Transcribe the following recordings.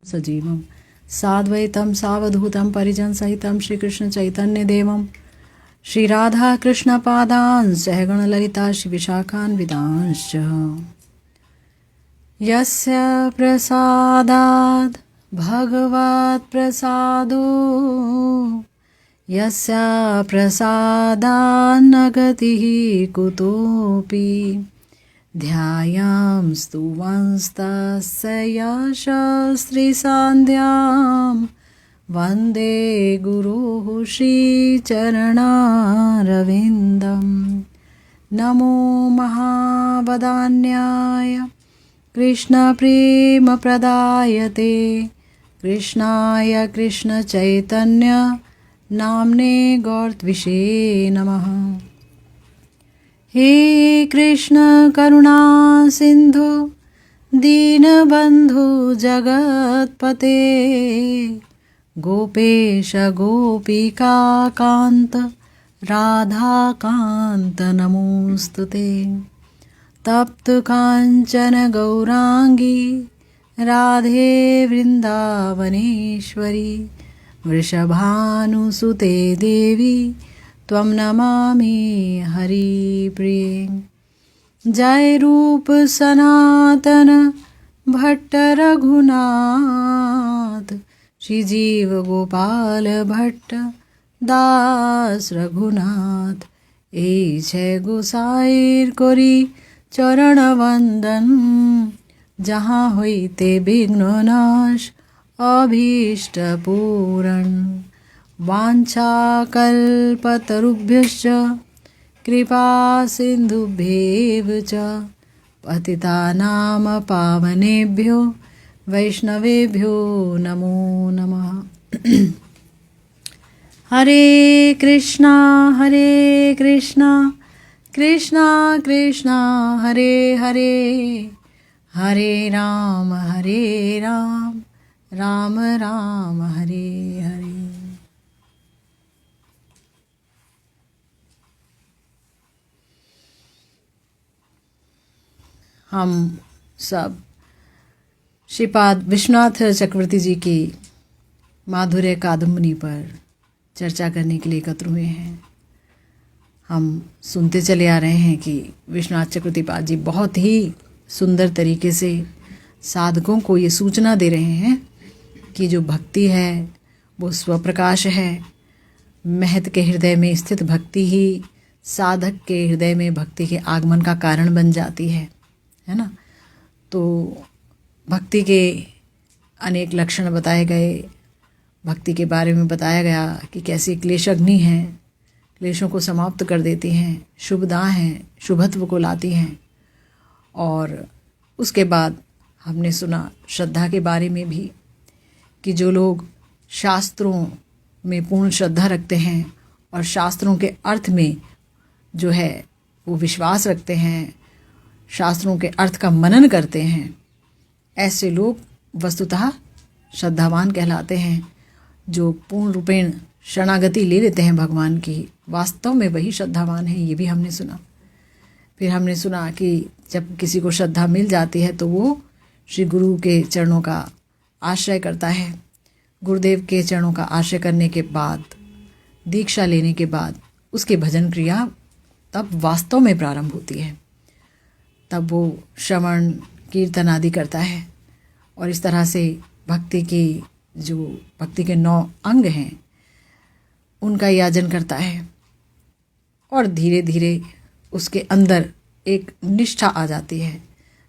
सजीवं साद्वैतं सावधूतं परिजनसहितं श्रीकृष्णचैतन्यदेवं श्रीराधाकृष्णपादान् सहगणललिता श्रीविशाखान्वितांश्च यस्य प्रसादात् भगवत्प्रसादो यस्य प्रसादान्न गतिः कुतोऽपि ध्यायां स्तुवंस्तस्य यशस्त्रिसान्ध्यां वन्दे गुरुः श्रीचरणारविन्दं नमो महावदान्याय कृष्णप्रेमप्रदायते कृष्णाय कृष्णचैतन्य नाम्ने गौरत्विषे नमः। हे कृष्ण करुणा सिंधु दीनबंधु जगत्पते गोपेश गोपिका कांत राधा कांत नमोस्तुते तप्त कांचन गौरांगी राधे वृंदावनेश्वरी वृषभानुसुते देवी त्वं नमामि हरिप्रिये। जय रूप सनातन भट्ट रघुनाथ श्रीजीव गोपाल भट्ट दास रघुनाथ এই गोसाईर करी चरण वंदन जहाँ হইতে বিঘ্ননাশ अभीष्ट पूरण वाञ्छाकल्पतरुभ्यश्च कृपा सिन्धुभ्येव च पतितानां पावनेभ्यो वैष्णवेभ्यो नमो नमः। हरे कृष्णा कृष्णा कृष्णा हरे हरे हरे राम राम राम हरे हरे। हम सब श्रीपाद विश्वनाथ चक्रवर्ती जी की माधुर्य कादम्बनी पर चर्चा करने के लिए एकत्र हुए हैं। हम सुनते चले आ रहे हैं कि विश्वनाथ चक्रवर्ती पाद जी बहुत ही सुंदर तरीके से साधकों को ये सूचना दे रहे हैं कि जो भक्ति है वो स्वप्रकाश है। महत के हृदय में स्थित भक्ति ही साधक के हृदय में भक्ति के आगमन का कारण बन जाती है ना। तो भक्ति के अनेक लक्षण बताए गए, भक्ति के बारे में बताया गया कि कैसे क्लेशग्नि हैं, क्लेशों को समाप्त कर देती हैं, शुभदा हैं, शुभत्व को लाती हैं। और उसके बाद हमने सुना श्रद्धा के बारे में भी कि जो लोग शास्त्रों में पूर्ण श्रद्धा रखते हैं और शास्त्रों के अर्थ में जो है वो विश्वास रखते हैं, शास्त्रों के अर्थ का मनन करते हैं, ऐसे लोग वस्तुतः श्रद्धावान कहलाते हैं। जो पूर्ण रूपेण शरणागति ले लेते हैं भगवान की, वास्तव में वही श्रद्धावान हैं। ये भी हमने सुना। फिर हमने सुना कि जब किसी को श्रद्धा मिल जाती है तो वो श्री गुरु के चरणों का आश्रय करता है। गुरुदेव के चरणों का आश्रय करने के बाद, दीक्षा लेने के बाद उसकी भजन क्रिया तब वास्तव में प्रारंभ होती है। तब वो श्रवण कीर्तन आदि करता है और इस तरह से भक्ति के 9 अंग हैं उनका याजन करता है। और धीरे धीरे उसके अंदर एक निष्ठा आ जाती है।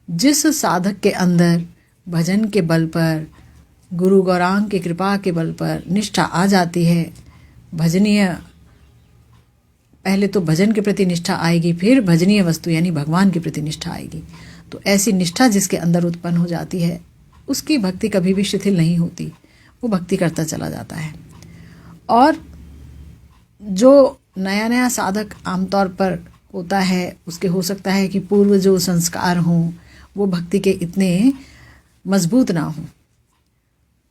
जिस साधक के अंदर भजन के बल पर, गुरु गौरांग की कृपा के बल पर निष्ठा आ जाती है, भजनीय, पहले तो भजन के प्रति निष्ठा आएगी, फिर भजनीय वस्तु यानी भगवान के प्रति निष्ठा आएगी। तो ऐसी निष्ठा जिसके अंदर उत्पन्न हो जाती है उसकी भक्ति कभी भी शिथिल नहीं होती, वो भक्ति करता चला जाता है। और जो नया नया साधक आमतौर पर होता है उसके हो सकता है कि पूर्व जो संस्कार हों वो भक्ति के इतने मजबूत ना हों।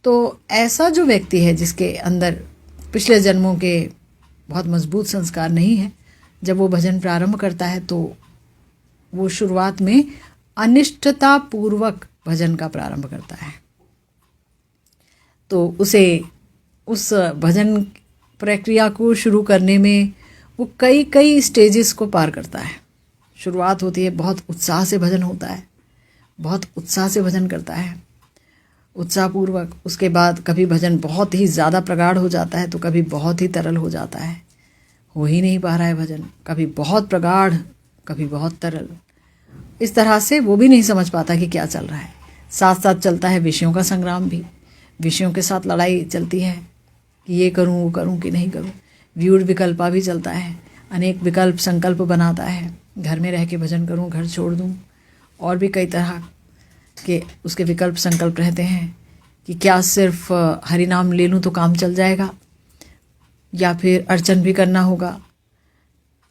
तो ऐसा जो व्यक्ति है जिसके अंदर पिछले जन्मों के बहुत मजबूत संस्कार नहीं है, जब वो भजन प्रारंभ करता है तो वो शुरुआत में अनिष्टता पूर्वक भजन का प्रारंभ करता है। तो उसे उस भजन प्रक्रिया को शुरू करने में वो कई कई स्टेजेस को पार करता है। शुरुआत होती है, बहुत उत्साह से भजन होता है, बहुत उत्साह से भजन करता है, उत्साहपूर्वक। उसके बाद कभी भजन बहुत ही ज़्यादा प्रगाढ़ हो जाता है तो कभी बहुत ही तरल हो जाता है, हो ही नहीं पा रहा है भजन, कभी बहुत प्रगाढ़ कभी बहुत तरल। इस तरह से वो भी नहीं समझ पाता कि क्या चल रहा है। साथ साथ चलता है विषयों का संग्राम भी, विषयों के साथ लड़ाई चलती है कि ये करूं वो करूं कि नहीं करूं। व्यूढ़ विकल्पा भी चलता है, अनेक विकल्प संकल्प बनाता है, घर में रह के भजन करूं, घर छोड़ दूं, और भी कई तरह के उसके विकल्प संकल्प रहते हैं कि क्या सिर्फ हरि नाम ले लूं तो काम चल जाएगा, या फिर अर्चन भी करना होगा।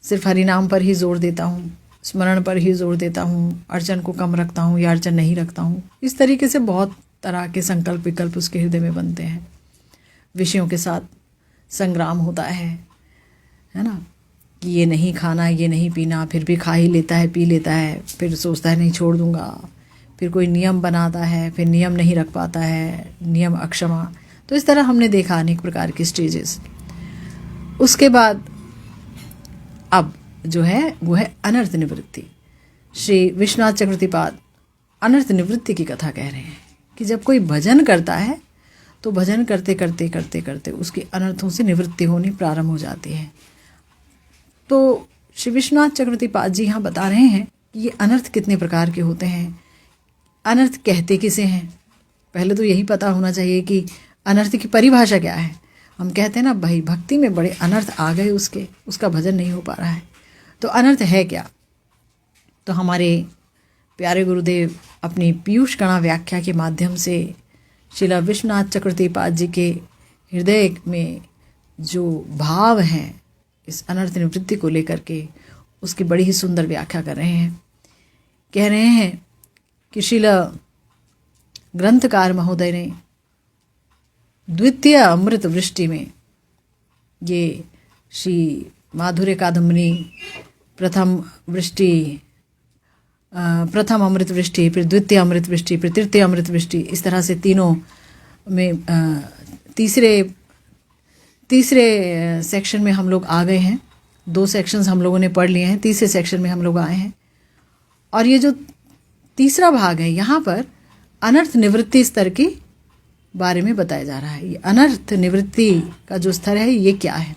सिर्फ हरि नाम पर ही जोर देता हूँ, स्मरण पर ही जोर देता हूँ, अर्चन को कम रखता हूँ या अर्चन नहीं रखता हूँ। इस तरीके से बहुत तरह के संकल्प विकल्प उसके हृदय में बनते हैं। विषयों के साथ संग्राम होता है ना, कि ये नहीं खाना, ये नहीं पीना, फिर भी खा ही लेता है, पी लेता है, फिर सोचता है नहीं छोड़ दूंगा, फिर कोई नियम बनाता है, फिर नियम नहीं रख पाता है, नियम अक्षमा। तो इस तरह हमने देखा अनेक प्रकार की स्टेजेस। उसके बाद अब जो है वो है अनर्थ निवृत्ति। श्री विश्वनाथ चक्रवर्तीपाद अनर्थ निवृत्ति की कथा कह रहे हैं कि जब कोई भजन करता है तो भजन करते करते करते करते उसकी अनर्थों से निवृत्ति होनी प्रारंभ हो जाती है। तो श्री विश्वनाथ चक्रवर्तीपाद जी यहाँ बता रहे हैं कि ये अनर्थ कितने प्रकार के होते हैं, अनर्थ कहते किसे हैं। पहले तो यही पता होना चाहिए कि अनर्थ की परिभाषा क्या है। हम कहते हैं ना भाई भक्ति में बड़े अनर्थ आ गए, उसका भजन नहीं हो पा रहा है, तो अनर्थ है क्या। तो हमारे प्यारे गुरुदेव अपनी पीयूष कणा व्याख्या के माध्यम से श्रील विश्वनाथ चक्रवर्तीपाद जी के हृदय में जो भाव हैं इस अनर्थ निवृत्ति को लेकर के, उसकी बड़ी ही सुंदर व्याख्या कर रहे हैं। कह रहे हैं कि श्रील ग्रंथकार महोदय ने द्वितीय अमृत वृष्टि में, ये श्री माधुर्य कादम्बनी प्रथम अमृत वृष्टि, फिर द्वितीय अमृत वृष्टि, फिर तृतीय अमृत वृष्टि, इस तरह से तीनों में तीसरे सेक्शन में हम लोग आ गए हैं। 2 सेक्शंस हम लोगों ने पढ़ लिए हैं, तीसरे सेक्शन में हम लोग आए हैं। और ये जो तीसरा भाग है यहाँ पर अनर्थ निवृत्ति स्तर के बारे में बताया जा रहा है। ये अनर्थ निवृत्ति का जो स्तर है ये क्या है,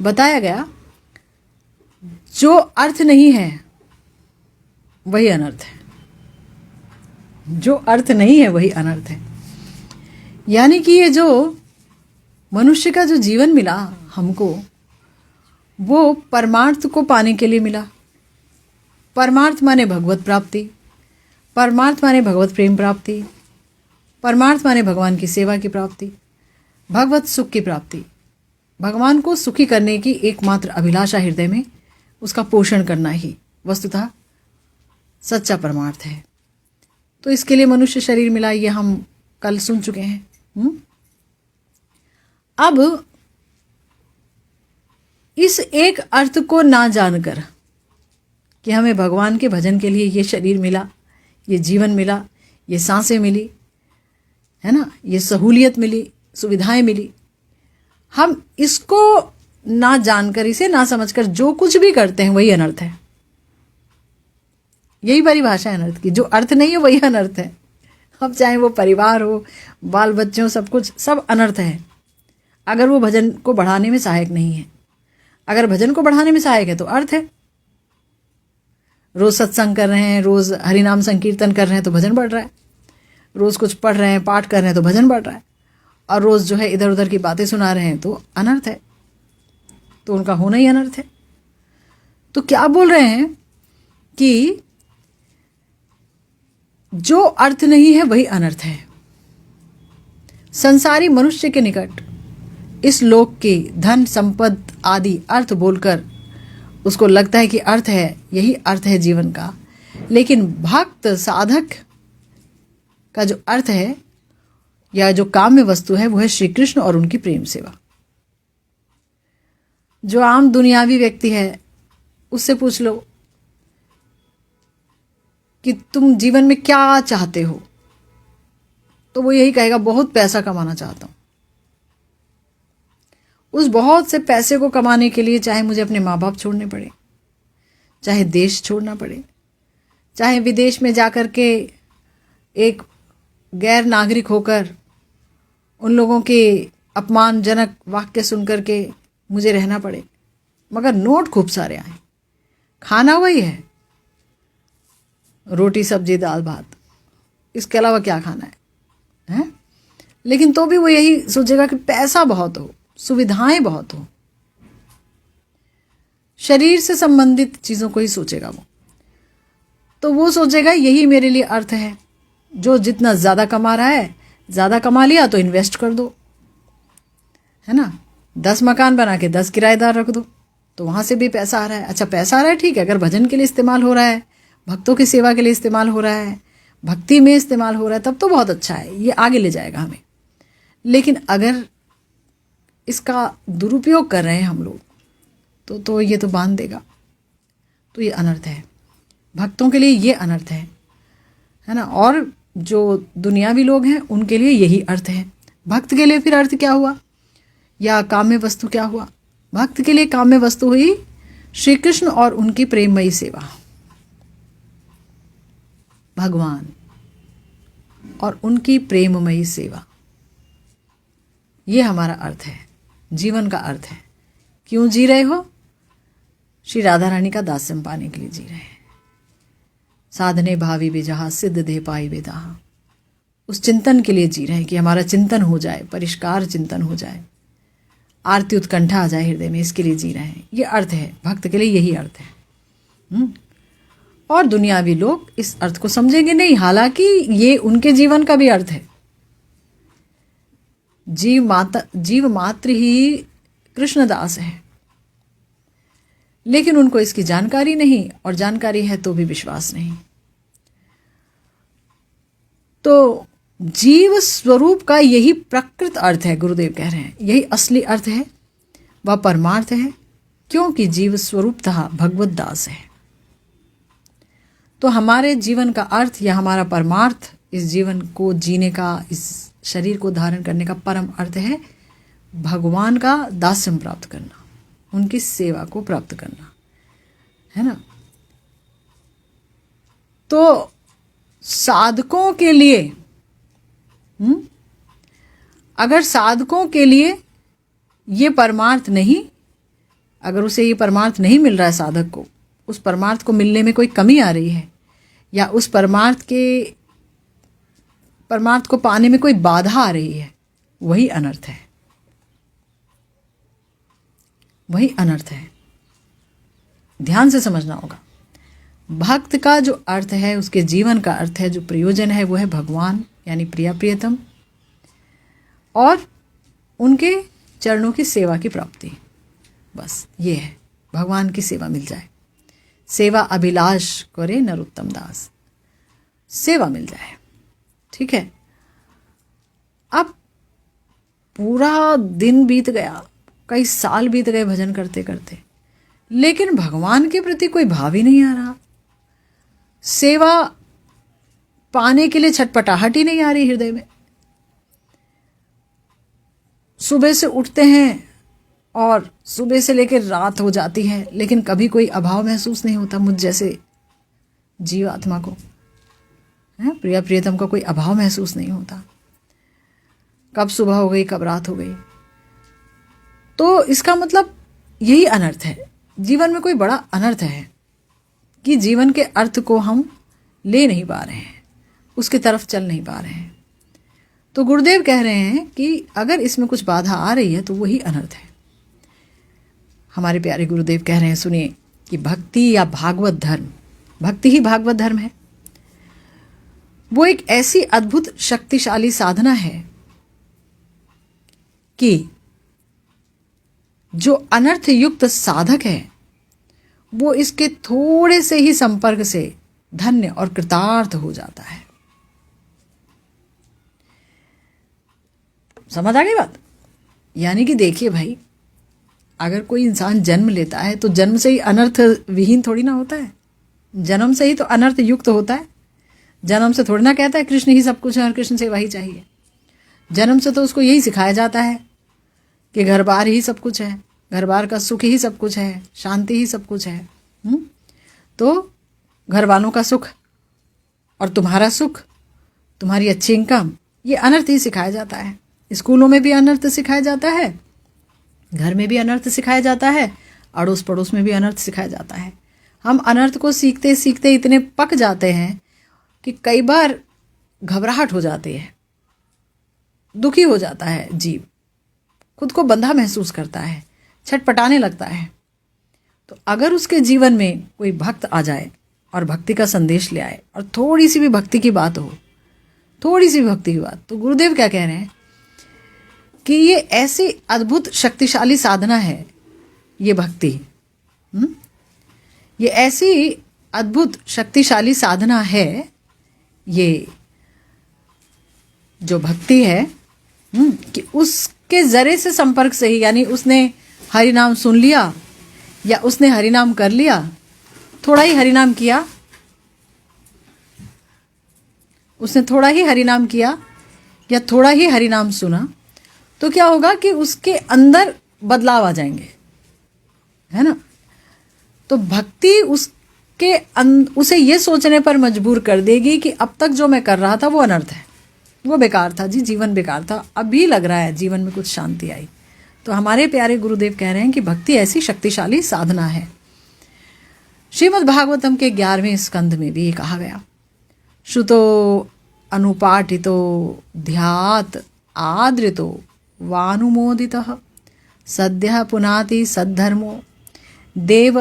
बताया गया जो अर्थ नहीं है वही अनर्थ है, जो अर्थ नहीं है वही अनर्थ है। यानी कि ये जो मनुष्य का जो जीवन मिला हमको, वो परमार्थ को पाने के लिए मिला। परमार्थ माने भगवत प्राप्ति, परमार्थ माने भगवत प्रेम प्राप्ति, परमार्थ माने भगवान की सेवा की प्राप्ति, भगवत सुख की प्राप्ति। भगवान को सुखी करने की एकमात्र अभिलाषा हृदय में, उसका पोषण करना ही वस्तुतः सच्चा परमार्थ है। तो इसके लिए मनुष्य शरीर मिला, ये हम कल सुन चुके हैं। अब इस एक अर्थ को ना जानकर कि हमें भगवान के भजन के लिए ये शरीर मिला, ये जीवन मिला, ये सांसें मिली, है ना, ये सहूलियत मिली, सुविधाएं मिली, हम इसको ना जानकर, इसे ना समझकर जो कुछ भी करते हैं वही अनर्थ है। यही परिभाषा है अनर्थ की। जो अर्थ नहीं है वही अनर्थ है। अब चाहे वो परिवार हो, बाल बच्चे हो, सब कुछ, सब अनर्थ है अगर वो भजन को बढ़ाने में सहायक नहीं है। अगर भजन को बढ़ाने में सहायक है तो अर्थ है। रोज सत्संग कर रहे हैं, रोज हरिनाम संकीर्तन कर रहे हैं तो भजन बढ़ रहा है, रोज कुछ पढ़ रहे हैं, पाठ कर रहे हैं तो भजन बढ़ रहा है, और रोज जो है इधर उधर की बातें सुना रहे हैं तो अनर्थ है, तो उनका होना ही अनर्थ है। तो क्या बोल रहे हैं कि जो अर्थ नहीं है वही अनर्थ है। संसारी मनुष्य के निकट इस लोक के धन संपद आदि अर्थ बोलकर उसको लगता है कि अर्थ है, यही अर्थ है जीवन का। लेकिन भक्त साधक का जो अर्थ है या जो काम्य वस्तु है वो है श्री कृष्ण और उनकी प्रेम सेवा। जो आम दुनियावी व्यक्ति है उससे पूछ लो कि तुम जीवन में क्या चाहते हो, तो वो यही कहेगा बहुत पैसा कमाना चाहता हूँ। उस बहुत से पैसे को कमाने के लिए चाहे मुझे अपने माँ बाप छोड़ने पड़े, चाहे देश छोड़ना पड़े, चाहे विदेश में जाकर के एक गैर नागरिक होकर उन लोगों के अपमानजनक वाक्य सुनकर के मुझे रहना पड़े, मगर नोट खूब सारे आए, खाना वही है, रोटी सब्जी दाल भात, इसके अलावा क्या खाना है? लेकिन तो भी वो यही सोचेगा कि पैसा बहुत हो, सुविधाएं बहुत हो, शरीर से संबंधित चीज़ों को ही सोचेगा वो। तो वो सोचेगा यही मेरे लिए अर्थ है। जो जितना ज़्यादा कमा रहा है, ज़्यादा कमा लिया तो इन्वेस्ट कर दो, है ना, 10 मकान बना के 10 किराएदार रख दो, तो वहाँ से भी पैसा आ रहा है। अच्छा पैसा आ रहा है, ठीक है, अगर भजन के लिए इस्तेमाल हो रहा है, भक्तों की सेवा के लिए इस्तेमाल हो रहा है, भक्ति में इस्तेमाल हो रहा है, तब तो बहुत अच्छा है, ये आगे ले जाएगा हमें। लेकिन अगर इसका दुरुपयोग कर रहे हैं हम लोग तो ये तो बांध देगा, तो ये अनर्थ है। भक्तों के लिए ये अनर्थ है ना। और जो दुनियावी लोग हैं उनके लिए यही अर्थ है। भक्त के लिए फिर अर्थ क्या हुआ, या काम्य वस्तु क्या हुआ? भक्त के लिए काम्य वस्तु हुई श्री कृष्ण और उनकी प्रेममयी सेवा, भगवान और उनकी प्रेममयी सेवा, ये हमारा अर्थ है, जीवन का अर्थ है। क्यों जी रहे हो? श्री राधा रानी का दास्यम पाने के लिए जी रहे हैं। साधने भावी बेजहा सिद्ध दे पाई बेदाहा, उस चिंतन के लिए जी रहे हैं कि हमारा चिंतन हो जाए, परिष्कार चिंतन हो जाए, आरती उत्कंठा आ जाए हृदय में, इसके लिए जी रहे हैं। ये अर्थ है, भक्त के लिए यही अर्थ है। और दुनियावी लोग इस अर्थ को समझेंगे नहीं, हालांकि ये उनके जीवन का भी अर्थ है। जीव मात्र ही कृष्णदास है, लेकिन उनको इसकी जानकारी नहीं, और जानकारी है तो भी विश्वास नहीं। तो जीव स्वरूप का यही प्रकृत अर्थ है, गुरुदेव कह रहे हैं, यही असली अर्थ है, वह परमार्थ है, क्योंकि जीव स्वरूपतः भगवत दास है। तो हमारे जीवन का अर्थ या हमारा परमार्थ, इस जीवन को जीने का, इस शरीर को धारण करने का परम अर्थ है भगवान का दास्यम प्राप्त करना, उनकी सेवा को प्राप्त करना, है ना। तो साधकों के लिए अगर साधकों के लिए ये परमार्थ नहीं, अगर उसे ये परमार्थ नहीं मिल रहा है, साधक को उस परमार्थ को मिलने में कोई कमी आ रही है, या उस परमार्थ को पाने में कोई बाधा आ रही है, वही अनर्थ है, वही अनर्थ है। ध्यान से समझना होगा। भक्त का जो अर्थ है, उसके जीवन का अर्थ है, जो प्रयोजन है, वो है भगवान यानी प्रिया प्रियतम और उनके चरणों की सेवा की प्राप्ति। बस ये है, भगवान की सेवा मिल जाए, सेवा अभिलाष करे नरोत्तम दास, सेवा मिल जाए, ठीक है। अब पूरा दिन बीत गया, कई साल बीत गए भजन करते करते, लेकिन भगवान के प्रति कोई भाव ही नहीं आ रहा, सेवा पाने के लिए छटपटाहट ही नहीं आ रही हृदय में। सुबह से उठते हैं और सुबह से लेकर रात हो जाती है, लेकिन कभी कोई अभाव महसूस नहीं होता मुझ जैसे जीवात्मा को, है प्रिया प्रियतम का कोई अभाव महसूस नहीं होता। कब सुबह हो गई, कब रात हो गई। तो इसका मतलब यही अनर्थ है, जीवन में कोई बड़ा अनर्थ है कि जीवन के अर्थ को हम ले नहीं पा रहे हैं, उसकी तरफ चल नहीं पा रहे हैं। तो गुरुदेव कह रहे हैं कि अगर इसमें कुछ बाधा आ रही है तो वही अनर्थ है। हमारे प्यारे गुरुदेव कह रहे हैं, सुनिए, कि भक्ति या भागवत धर्म, भक्ति ही भागवत धर्म है, वो एक ऐसी अद्भुत शक्तिशाली साधना है कि जो अनर्थ युक्त साधक है वो इसके थोड़े से ही संपर्क से धन्य और कृतार्थ हो जाता है। समझ आ गई बात? यानी कि देखिए भाई, अगर कोई इंसान जन्म लेता है तो जन्म से ही अनर्थ विहीन थोड़ी ना होता है, जन्म से ही तो अनर्थ युक्त होता है। जन्म से थोड़ी ना कहता है कृष्ण ही सब कुछ है और कृष्ण सेवा ही चाहिए। जन्म से तो उसको यही सिखाया जाता है कि घर बार ही सब कुछ है, घर बार का सुख ही सब कुछ है, शांति ही सब कुछ है। तो घर वालों का सुख और तुम्हारा सुख, तुम्हारी अच्छी इनकम, ये अनर्थ ही सिखाया जाता है। स्कूलों में भी अनर्थ सिखाया जाता है, घर में भी अनर्थ सिखाया जाता है, अड़ोस पड़ोस में भी अनर्थ सिखाया जाता है। हम अनर्थ को सीखते सीखते इतने पक जाते हैं कि कई बार घबराहट हो जाती है, दुखी हो जाता है जीव, खुद को बंधा महसूस करता है, छटपटाने लगता है। तो अगर उसके जीवन में कोई भक्त आ जाए और भक्ति का संदेश ले आए और थोड़ी सी भी भक्ति की बात हो, थोड़ी सी भी भक्ति की बात, तो गुरुदेव क्या कह रहे हैं कि ये ऐसी अद्भुत शक्तिशाली साधना है, ये भक्ति, ये ऐसी अद्भुत शक्तिशाली साधना है, ये जो भक्ति है, कि उसके जरे से संपर्क से ही, यानी उसने हरि नाम सुन लिया या उसने हरि नाम कर लिया, थोड़ा ही हरि नाम किया, उसने थोड़ा ही हरि नाम किया या थोड़ा ही हरि नाम सुना, तो क्या होगा कि उसके अंदर बदलाव आ जाएंगे, है ना। तो भक्ति उसे ये सोचने पर मजबूर कर देगी कि अब तक जो मैं कर रहा था वो अनर्थ है, वो बेकार था जी, जीवन बेकार था, अभी लग रहा है जीवन में कुछ शांति आई। तो हमारे प्यारे गुरुदेव कह रहे हैं कि भक्ति ऐसी शक्तिशाली साधना है। श्रीमद् भागवतम के 11वें स्कंध में भी ये कहा गया, श्रुतो अनुपाठितो ध्यात आदृतो वानुमोदितः सद्यः पुनाति सद्धर्मो देव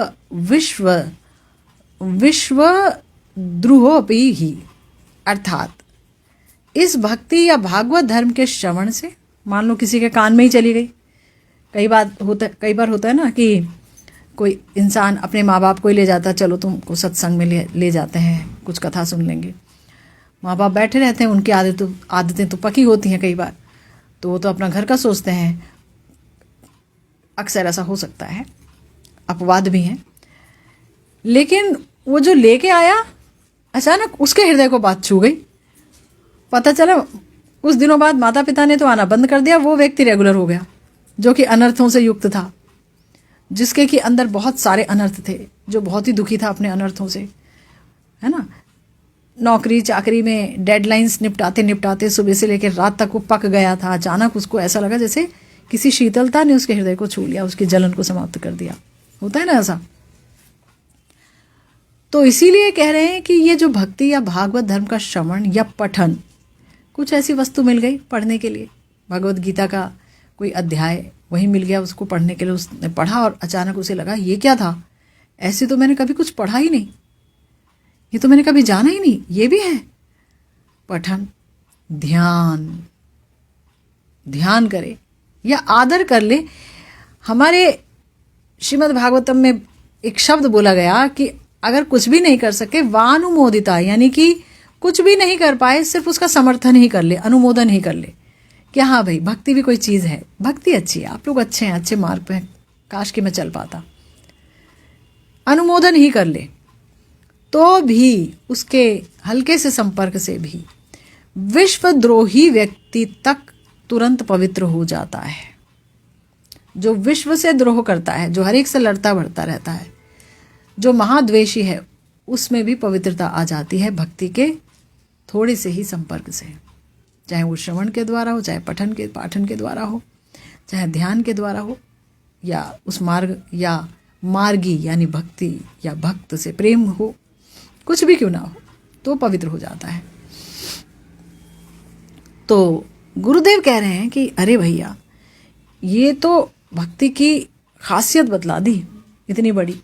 विश्वद्रुहोऽपि ही। अर्थात इस भक्ति या भागवत धर्म के श्रवण से, मान लो किसी के कान में ही चली गई, कई बार होता है ना कि कोई इंसान अपने माँ बाप को ही ले जाता, चलो तुमको सत्संग में ले जाते हैं, कुछ कथा सुन लेंगे। माँ बाप बैठे रहते हैं, उनकी आदतें तो पकी होती हैं कई बार, तो वो तो अपना घर का सोचते हैं, अक्सर ऐसा हो सकता है, अपवाद भी हैं। लेकिन वो जो लेके आया, अचानक उसके हृदय को बात छू गई, पता चला कुछ दिनों बाद माता पिता ने तो आना बंद कर दिया, वो व्यक्ति रेगुलर हो गया जो कि अनर्थों से युक्त था, जिसके कि अंदर बहुत सारे अनर्थ थे, जो बहुत ही दुखी था अपने अनर्थों से, है ना। नौकरी चाकरी में डेडलाइंस निपटाते निपटाते सुबह से लेकर रात तक वो पक गया था। अचानक उसको ऐसा लगा जैसे किसी शीतलता ने उसके हृदय को छू लिया, उसकी जलन को समाप्त कर दिया। होता है ना ऐसा। तो इसीलिए कह रहे हैं कि ये जो भक्ति या भागवत धर्म का श्रवण या पठन, कुछ ऐसी वस्तु मिल गई पढ़ने के लिए, भगवत गीता का कोई अध्याय वही मिल गया उसको पढ़ने के लिए, उसने पढ़ा और अचानक उसे लगा ये क्या था, ऐसे तो मैंने कभी कुछ पढ़ा ही नहीं, ये तो मैंने कभी जाना ही नहीं, ये भी है। पठन, ध्यान करे या आदर कर ले। हमारे श्रीमद् भागवतम में एक शब्द बोला गया कि अगर कुछ भी नहीं कर सके, वानुमोदिता, यानी कि कुछ भी नहीं कर पाए, सिर्फ उसका समर्थन ही कर ले, अनुमोदन ही कर ले कि हाँ भाई भक्ति भी कोई चीज़ है, भक्ति अच्छी है, आप लोग अच्छे हैं, अच्छे मार्ग पे हैं, काश कि मैं चल पाता, अनुमोदन ही कर ले, तो भी उसके हल्के से संपर्क से भी विश्वद्रोही व्यक्ति तक तुरंत पवित्र हो जाता है। जो विश्व से द्रोह करता है, जो हर एक से लड़ता बढ़ता रहता है, जो महाद्वेषी है, उसमें भी पवित्रता आ जाती है भक्ति के थोड़े से ही संपर्क से, चाहे वो श्रवण के द्वारा हो, चाहे पाठन के द्वारा हो, चाहे ध्यान के द्वारा हो, या उस मार्ग या मार्गी यानी भक्ति या भक्त से प्रेम हो, कुछ भी क्यों ना हो, तो पवित्र हो जाता है। तो गुरुदेव कह रहे हैं कि अरे भैया, ये तो भक्ति की खासियत बतला दी इतनी बड़ी,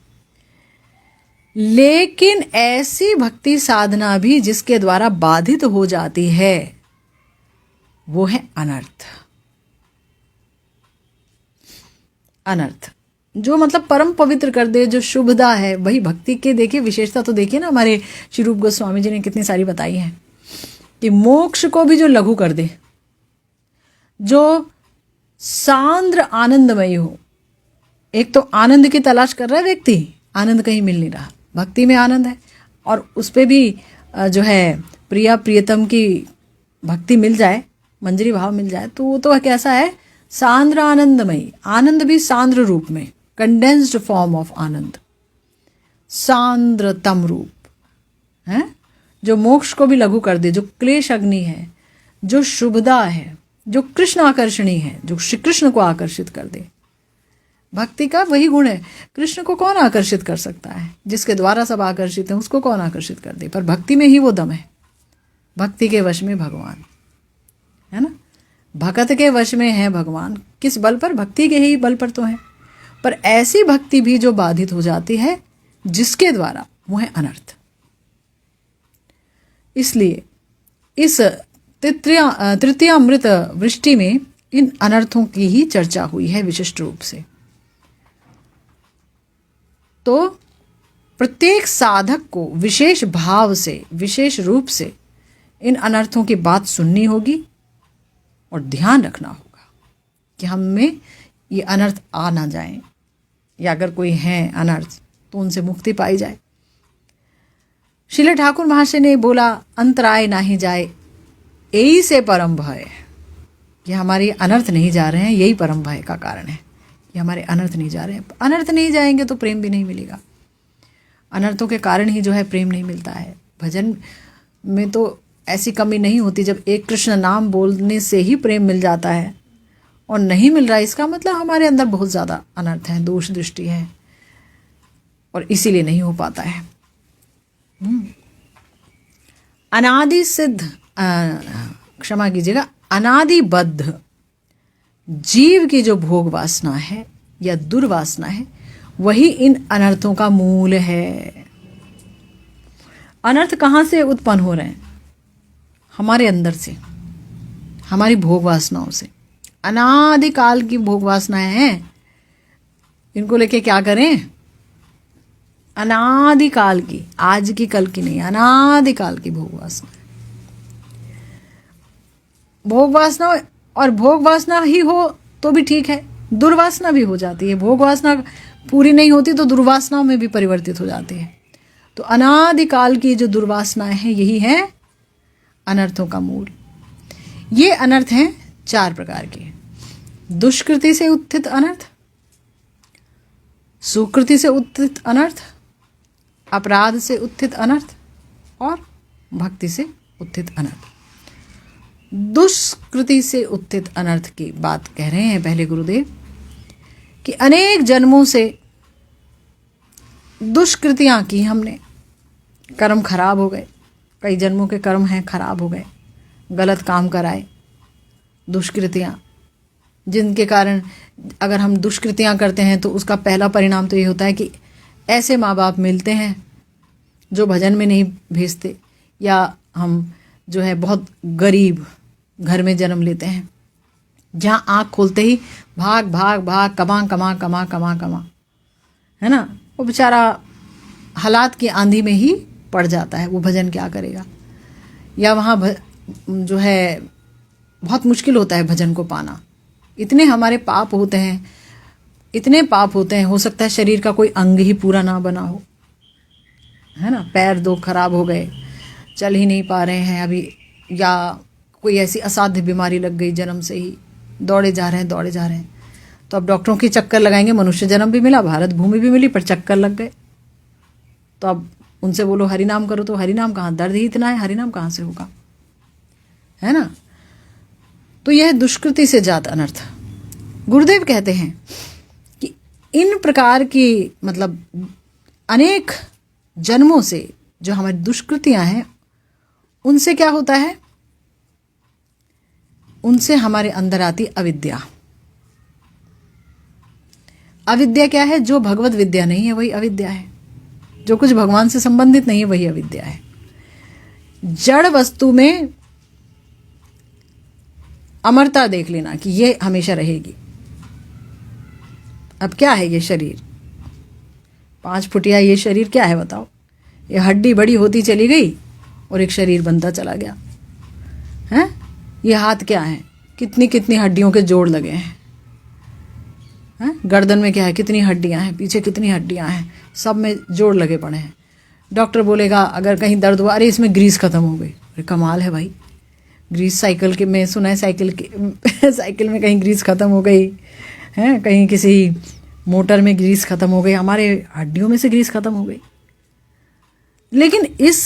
लेकिन ऐसी भक्ति साधना भी जिसके द्वारा बाधित हो जाती है वो है अनर्थ। अनर्थ जो मतलब परम पवित्र कर दे, जो शुभदा है, वही भक्ति के देखिए विशेषता। तो देखिए ना, हमारे श्री रूप गोस्वामी जी ने कितनी सारी बताई है कि मोक्ष को भी जो लघु कर दे, जो सांद्र आनंदमयी हो। एक तो आनंद की तलाश कर रहा है व्यक्ति, आनंद कहीं मिल नहीं रहा, भक्ति में आनंद है, और उस पे भी जो है प्रिया प्रियतम की भक्ति मिल जाए, मंजरी भाव मिल जाए, तो वो तो कैसा है, सांद्र आनंदमयी, आनंद भी सांद्र रूप में, कंडेंस्ड फॉर्म ऑफ आनंद, सांद्रतम रूप है, जो मोक्ष को भी लघु कर दे, जो क्लेश अग्नि है, जो शुभदा है, जो कृष्ण आकर्षणी है, जो श्री कृष्ण को आकर्षित कर दे। भक्ति का वही गुण है। कृष्ण को कौन आकर्षित कर सकता है? जिसके द्वारा सब आकर्षित हैं उसको कौन आकर्षित कर दे? पर भक्ति में ही वो दम है। भक्ति के वश में भगवान है ना, भगत के वश में है भगवान। किस बल पर? भक्ति के ही बल पर तो है। पर ऐसी भक्ति भी जो बाधित हो जाती है जिसके द्वारा, वो है अनर्थ। इसलिए इस तृतीयामृत वृष्टि में इन अनर्थों की ही चर्चा हुई है विशिष्ट रूप से। तो प्रत्येक साधक को विशेष भाव से, विशेष रूप से इन अनर्थों की बात सुननी होगी और ध्यान रखना होगा कि हम में ये अनर्थ आ ना जाएं, या अगर कोई है अनर्थ तो उनसे मुक्ति पाई जाए। श्रील ठाकुर महाशय ने बोला, अंतराय नाही जाए यही से परम भय। कि हमारे अनर्थ नहीं जा रहे हैं, यही परम भय का कारण है कि हमारे अनर्थ नहीं जा रहे हैं। अनर्थ नहीं जाएंगे तो प्रेम भी नहीं मिलेगा। अनर्थों के कारण ही जो है प्रेम नहीं मिलता है। भजन में तो ऐसी कमी नहीं होती, जब एक कृष्ण नाम बोलने से ही प्रेम मिल जाता है और नहीं मिल रहा है, इसका मतलब हमारे अंदर बहुत ज़्यादा अनर्थ है, दोष दृष्टि है, और इसीलिए नहीं हो पाता है। अनादि सिद्ध, क्षमा कीजिएगा, अनादिबद्ध जीव की जो भोग वासना है या दुर्वासना है, वही इन अनर्थों का मूल है। अनर्थ कहाँ से उत्पन्न हो रहे हैं? हमारे अंदर से, हमारी भोग वासनाओं से। अनादिकाल की भोग वासनाएं हैं, इनको लेके क्या करें? अनादिकाल की, आज की कल की नहीं, अनादिकाल की भोग वासना। भोग वासना, और भोग वासना ही हो तो भी ठीक है, दुर्वासना भी हो जाती है। भोग वासना पूरी नहीं होती तो दुर्वासनाओं में भी परिवर्तित हो जाती है। तो अनादिकाल की जो दुर्वासनाएं हैं, यही है अनर्थों का मूल। ये अनर्थ हैं 4 प्रकार के: दुष्कृति से उत्थित अनर्थ, सुकृति से उत्थित अनर्थ, अपराध से उत्थित अनर्थ, और भक्ति से उत्थित अनर्थ। दुष्कृति से उत्थित अनर्थ की बात कह रहे हैं पहले गुरुदेव कि अनेक जन्मों से दुष्कृतियां की हमने, कर्म खराब हो गए, कई जन्मों के कर्म हैं खराब हो गए, गलत काम कराए, दुष्कृतियां, जिनके कारण अगर हम दुष्कृतियां करते हैं तो उसका पहला परिणाम तो ये होता है कि ऐसे माँ बाप मिलते हैं जो भजन में नहीं भेजते, या हम जो है बहुत गरीब घर में जन्म लेते हैं, जहाँ आँख खोलते ही भाग भाग भाग, कमा कमा कमा कमा कमा, है ना। वो बेचारा हालात की आंधी में ही पड़ जाता है, वो भजन क्या करेगा। या वहाँ जो है बहुत मुश्किल होता है भजन को पाना। इतने हमारे पाप होते हैं, इतने पाप होते हैं, हो सकता है शरीर का कोई अंग ही पूरा ना बना हो, है ना। पैर 2 खराब हो गए, चल ही नहीं पा रहे हैं अभी, या कोई ऐसी असाध्य बीमारी लग गई जन्म से ही, दौड़े जा रहे हैं। तो अब डॉक्टरों के चक्कर लगाएंगे, मनुष्य जन्म भी मिला, भारत भूमि भी मिली, पर चक्कर लग गए। तो अब उनसे बोलो हरि नाम करो, तो हरि नाम कहाँ, दर्द ही इतना है, हरि नाम कहाँ से होगा, है ना। तो यह दुष्कृति से जात अनर्थ। गुरुदेव कहते हैं कि इन प्रकार की, मतलब अनेक जन्मों से जो हमारी दुष्कृतियां हैं, उनसे क्या होता है? उनसे हमारे अंदर आती अविद्या। अविद्या क्या है? जो भगवत विद्या नहीं है वही अविद्या है। जो कुछ भगवान से संबंधित नहीं है वही अविद्या है। जड़ वस्तु में अमरता देख लेना कि ये हमेशा रहेगी। अब क्या है ये शरीर? 5 फुटिया ये शरीर क्या है बताओ? ये हड्डी बड़ी होती चली गई और एक शरीर बनता चला गया, हैं? ये हाथ क्या है? कितनी कितनी हड्डियों के जोड़ लगे हैं, हैं? गर्दन में क्या है? कितनी हड्डियां हैं, पीछे कितनी हड्डियां हैं, सब में जोड़ लगे पड़े हैं। डॉक्टर बोलेगा अगर कहीं दर्द हुआ, अरे इसमें ग्रीस खत्म हो गई, अरे कमाल है भाई, ग्रीस साइकिल के में सुना है साइकिल में कहीं ग्रीस ख़त्म हो गई है, कहीं किसी मोटर में ग्रीस ख़त्म हो गई, हमारे हड्डियों में से ग्रीस ख़त्म हो गई। लेकिन इस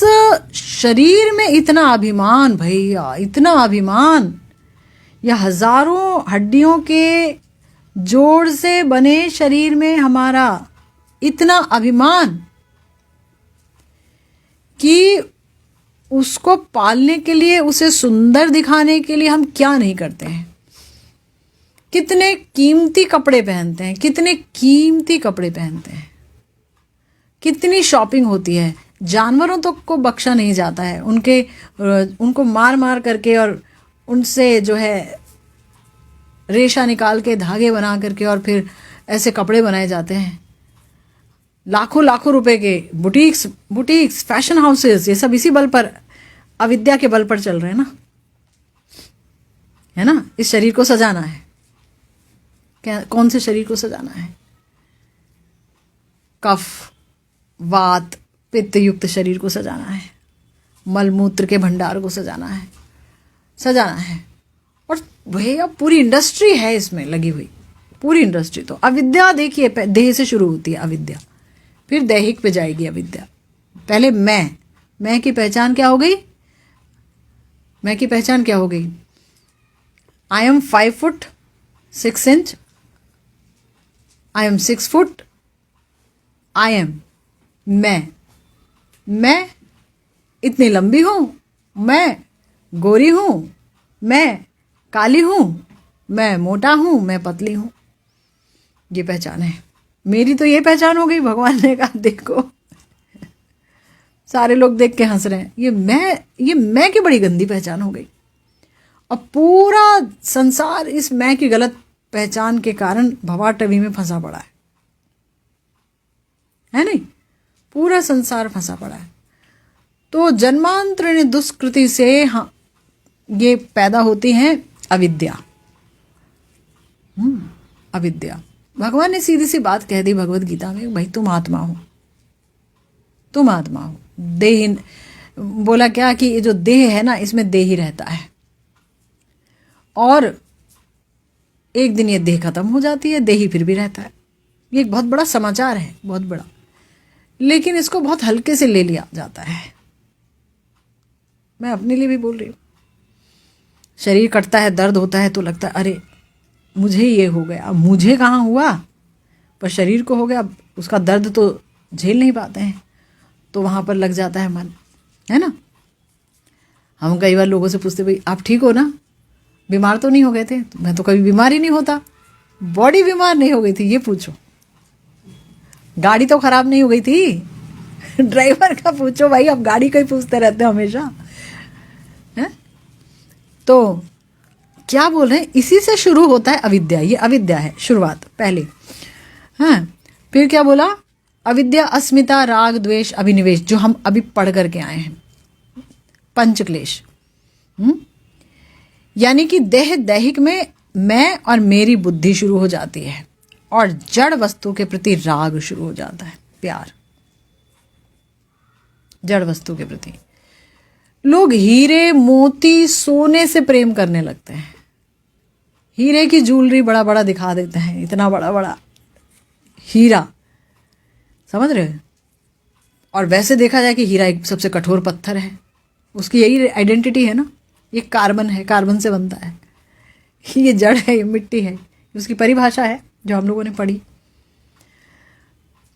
शरीर में इतना अभिमान भैया, इतना अभिमान, या हजारों हड्डियों के जोड़ से बने शरीर में हमारा इतना अभिमान कि उसको पालने के लिए, उसे सुंदर दिखाने के लिए हम क्या नहीं करते हैं। कितने कीमती कपड़े पहनते हैं, कितने कीमती कपड़े पहनते हैं, कितनी शॉपिंग होती है। जानवरों तो को बख्शा नहीं जाता है, उनको मार मार करके और उनसे जो है रेशा निकाल के धागे बना करके और फिर ऐसे कपड़े बनाए जाते हैं। लाखों लाखों रुपए के बुटीक्स, फैशन हाउसेस, ये सब इसी बल पर, अविद्या के बल पर चल रहे हैं ना, है ना। इस शरीर को सजाना है, क्या कौन से शरीर को सजाना है? कफ वात पित्त युक्त शरीर को सजाना है, मलमूत्र के भंडार को सजाना है। और भैया पूरी इंडस्ट्री है इसमें लगी हुई, पूरी इंडस्ट्री। तो अविद्या देखिए, देह से शुरू होती है अविद्या, फिर दैहिक पे जाएगी अविद्या। पहले मैं की पहचान क्या हो गई? मैं की पहचान क्या हो गई? I am 5 foot 6 inch, I am 6 foot, I am मैं इतनी लंबी हूं, मैं गोरी हूं, मैं काली हूं, मैं मोटा हूं, मैं पतली हूं। ये पहचान है मेरी। तो ये पहचान हो गई। भगवान ने कहा देखो, सारे लोग देख के हंस रहे हैं, ये मैं की बड़ी गंदी पहचान हो गई। और पूरा संसार इस मैं की गलत पहचान के कारण भवाटवी में फंसा पड़ा है नहीं? पूरा संसार फंसा पड़ा है। तो जन्मांतरिणी दुष्कृति से ये पैदा होती है अविद्या। अविद्या। भगवान ने सीधी सी बात कह दी भगवत गीता में, भाई तुम आत्मा हो, तुम आत्मा हो। देह बोला क्या कि ये जो देह है ना, इसमें देह ही रहता है, और एक दिन ये देह खत्म हो जाती है, देह ही फिर भी रहता है। ये एक बहुत बड़ा समाचार है, बहुत बड़ा, लेकिन इसको बहुत हल्के से ले लिया जाता है। मैं अपने लिए भी बोल रही हूँ। शरीर कटता है, दर्द होता है तो लगता है अरे मुझे ये हो गया। मुझे कहाँ हुआ, पर शरीर को हो गया। उसका दर्द तो झेल नहीं पाते हैं, तो वहाँ पर लग जाता है मन, है ना। हम कई बार लोगों से पूछते, भाई आप ठीक हो ना, बीमार तो नहीं हो गए थे? तो मैं तो कभी बीमार ही नहीं होता, बॉडी बीमार नहीं हो गई थी, ये पूछो। गाड़ी तो खराब नहीं हो गई थी, ड्राइवर का पूछो भाई, आप गाड़ी का ही पूछते रहते हो हमेशा, है? तो क्या बोल रहे हैं, इसी से शुरू होता है अविद्या। ये अविद्या है शुरुआत पहले। हाँ, फिर क्या बोला? अविद्या, अस्मिता, राग, द्वेष, अभिनिवेश, जो हम अभी पढ़ करके आए हैं, पंच क्लेश। यानी कि दैहिक में मैं और मेरी बुद्धि शुरू हो जाती है, और जड़ वस्तु के प्रति राग शुरू हो जाता है, प्यार जड़ वस्तु के प्रति। लोग हीरे मोती सोने से प्रेम करने लगते हैं। हीरे की ज्वेलरी बड़ा बड़ा दिखा देते हैं, इतना बड़ा बड़ा हीरा, समझ रहे हो? और वैसे देखा जाए कि हीरा एक सबसे कठोर पत्थर है, उसकी यही आइडेंटिटी है ना, ये कार्बन है, कार्बन से बनता है, ये जड़ है, ये मिट्टी है, उसकी परिभाषा है जो हम लोगों ने पढ़ी।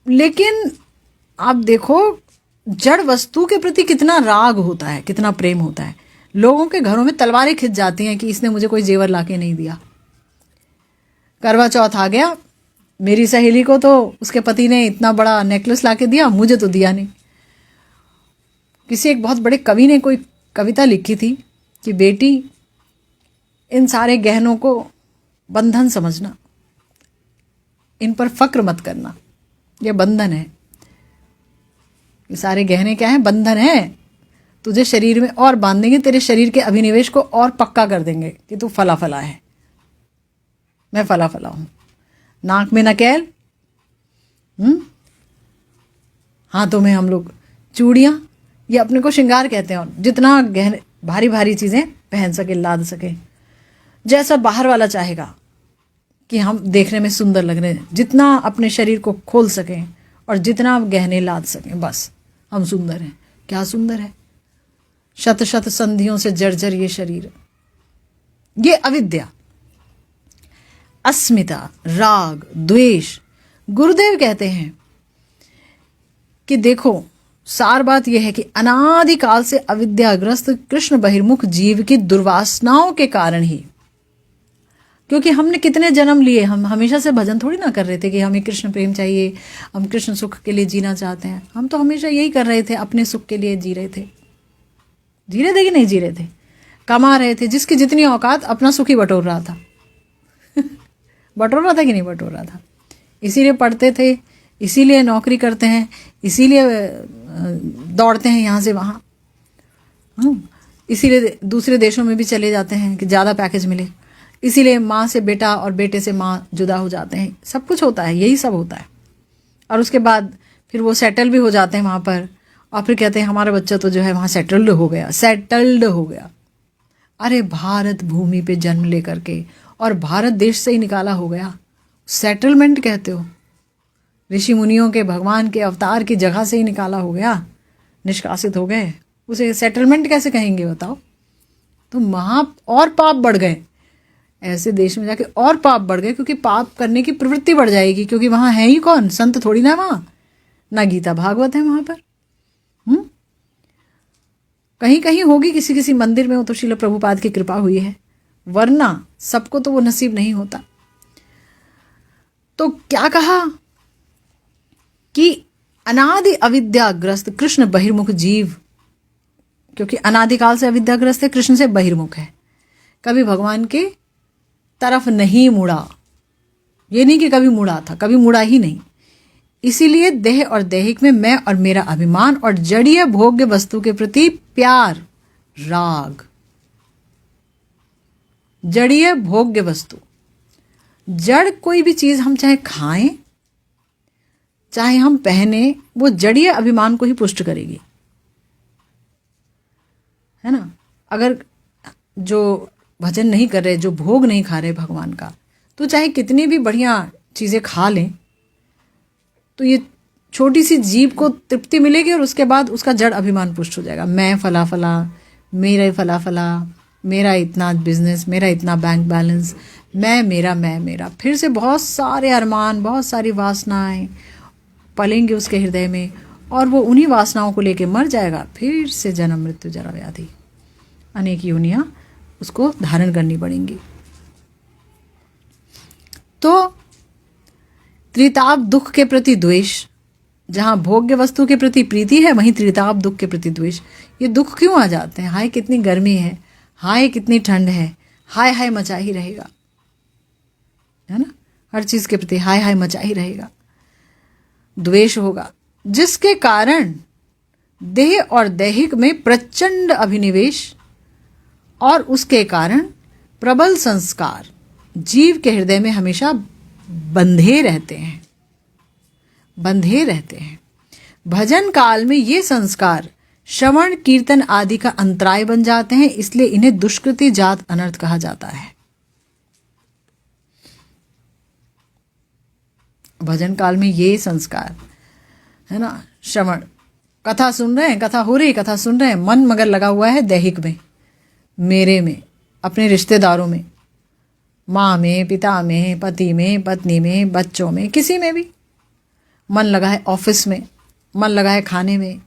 लेकिन आप देखो जड़ वस्तु के प्रति कितना राग होता है, कितना प्रेम होता है। लोगों के घरों में तलवारें खिंच जाती हैं कि इसने मुझे कोई जेवर लाके नहीं दिया। करवा चौथ आ गया, मेरी सहेली को तो उसके पति ने इतना बड़ा नेकलेस लाके दिया, मुझे तो दिया नहीं। किसी एक बहुत बड़े कवि ने कोई कविता लिखी थी कि बेटी, इन सारे गहनों को बंधन समझना, इन पर फक्र मत करना, ये बंधन है। ये सारे गहने क्या है? बंधन है। तुझे शरीर में और बांध देंगे, तेरे शरीर के अभिनिवेश को और पक्का कर देंगे कि तू फला फला है, मैं फला फला हूं। नाक में नकेल, हाथों में हम लोग चूड़ियां, ये अपने को श्रृंगार कहते हैं। और जितना गहने भारी भारी चीज़ें पहन सके, लाद सके, जैसा बाहर वाला चाहेगा कि हम देखने में सुंदर लग रहे हैं, जितना अपने शरीर को खोल सकें और जितना गहने लाद सकें, बस हम सुंदर हैं। क्या सुंदर है? शत शत संधियों से जर्जर ये शरीर। ये अविद्या, अस्मिता, राग, द्वेष। गुरुदेव कहते हैं कि देखो, सार बात यह है कि अनादिकाल से अविद्याग्रस्त कृष्ण बहिर्मुख जीव की दुर्वासनाओं के कारण ही, क्योंकि हमने कितने जन्म लिए, हम हमेशा से भजन थोड़ी ना कर रहे थे कि हमें कृष्ण प्रेम चाहिए, हम कृष्ण सुख के लिए जीना चाहते हैं। हम तो हमेशा यही कर रहे थे, अपने सुख के लिए जी रहे थे। जी रहे थे कि नहीं जी रहे थे? कमा रहे थे, जिसकी जितनी औकात अपना सुख ही बटोर रहा था। बटोर रहा था कि नहीं बटोर रहा था? इसीलिए पढ़ते थे, इसीलिए नौकरी करते हैं, इसीलिए दौड़ते हैं यहाँ से वहाँ, इसीलिए दूसरे देशों में भी चले जाते हैं कि ज़्यादा पैकेज मिले, इसीलिए माँ से बेटा और बेटे से माँ जुदा हो जाते हैं। सब कुछ होता है, यही सब होता है। और उसके बाद फिर वो सेटल भी हो जाते हैं वहाँ पर, और फिर कहते हैं हमारा बच्चा तो जो है वहाँ सेटल्ड हो गया। अरे भारत भूमि पे जन्म लेकर के और भारत देश से ही निकाला हो गया, सेटलमेंट कहते हो? ऋषि मुनियों के, भगवान के अवतार की जगह से ही निकाला हो गया, निष्कासित हो गए, उसे सेटलमेंट कैसे कहेंगे बताओ? तो वहाँ और पाप बढ़ गए, ऐसे देश में जाके और पाप बढ़ गए, क्योंकि पाप करने की प्रवृत्ति बढ़ जाएगी, क्योंकि वहाँ है ही कौन? संत थोड़ी ना, वहाँ ना गीता भागवत है वहाँ पर। कहीं कहीं होगी किसी किसी मंदिर में, वो तो श्रील प्रभुपाद की कृपा हुई है, वरना सबको तो वो नसीब नहीं होता। तो क्या कहा कि अनादि अविद्याग्रस्त कृष्ण बहिर्मुख जीव, क्योंकि अनादिकाल से अविद्याग्रस्त है, कृष्ण से बहिर्मुख है, कभी भगवान के तरफ नहीं मुड़ा। ये नहीं कि कभी मुड़ा था, कभी मुड़ा ही नहीं। इसीलिए देह और दैहिक में मैं और मेरा अभिमान और जड़ीय भोग्य वस्तु के प्रति प्यार, राग। जड़ीय भोग्य वस्तु, जड़ कोई भी चीज हम चाहे खाएं चाहे हम पहने, वो जड़ीय अभिमान को ही पुष्ट करेगी, है ना। अगर जो भजन नहीं कर रहे, जो भोग नहीं खा रहे भगवान का, तो चाहे कितनी भी बढ़िया चीजें खा लें, तो ये छोटी सी जीव को तृप्ति मिलेगी और उसके बाद उसका जड़ अभिमान पुष्ट हो जाएगा। मैं फला फला, मेरे फला फला, मेरा इतना बिजनेस, मेरा इतना बैंक बैलेंस, मैं मेरा, फिर से बहुत सारे अरमान, बहुत सारी वासनाएं पलेंगे उसके हृदय में, और वो उन्हीं वासनाओं को लेके मर जाएगा। फिर से जन्म मृत्यु जरा व्याधि, अनेक योनियां उसको धारण करनी पड़ेंगी। तो त्रिताप दुख के प्रति द्वेष, जहां भोग्य वस्तु के प्रति प्रीति है, वहीं त्रिताप दुख के प्रति द्वेष। ये दुख क्यों आ जाते हैं? हाय कितनी गर्मी है, हाय कितनी ठंड है, हाय हाय मचा ही रहेगा, है ना। हर चीज के प्रति हाय हाय मचा ही रहेगा, द्वेष होगा, जिसके कारण देह और दैहिक में प्रचंड अभिनिवेश और उसके कारण प्रबल संस्कार जीव के हृदय में हमेशा बंधे रहते हैं। भजन काल में ये संस्कार श्रवण कीर्तन आदि का अंतराय बन जाते हैं, इसलिए इन्हें दुष्कृति जात अनर्थ कहा जाता है। भजन काल में ये संस्कार, है ना, श्रवण, कथा सुन रहे हैं, कथा हो रही, कथा सुन रहे हैं, मन मगर लगा हुआ है दैहिक में, मेरे में, अपने रिश्तेदारों में, माँ में, पिता में, पति में, पत्नी में, बच्चों में, किसी में भी मन लगा है, ऑफिस में मन लगा है, खाने में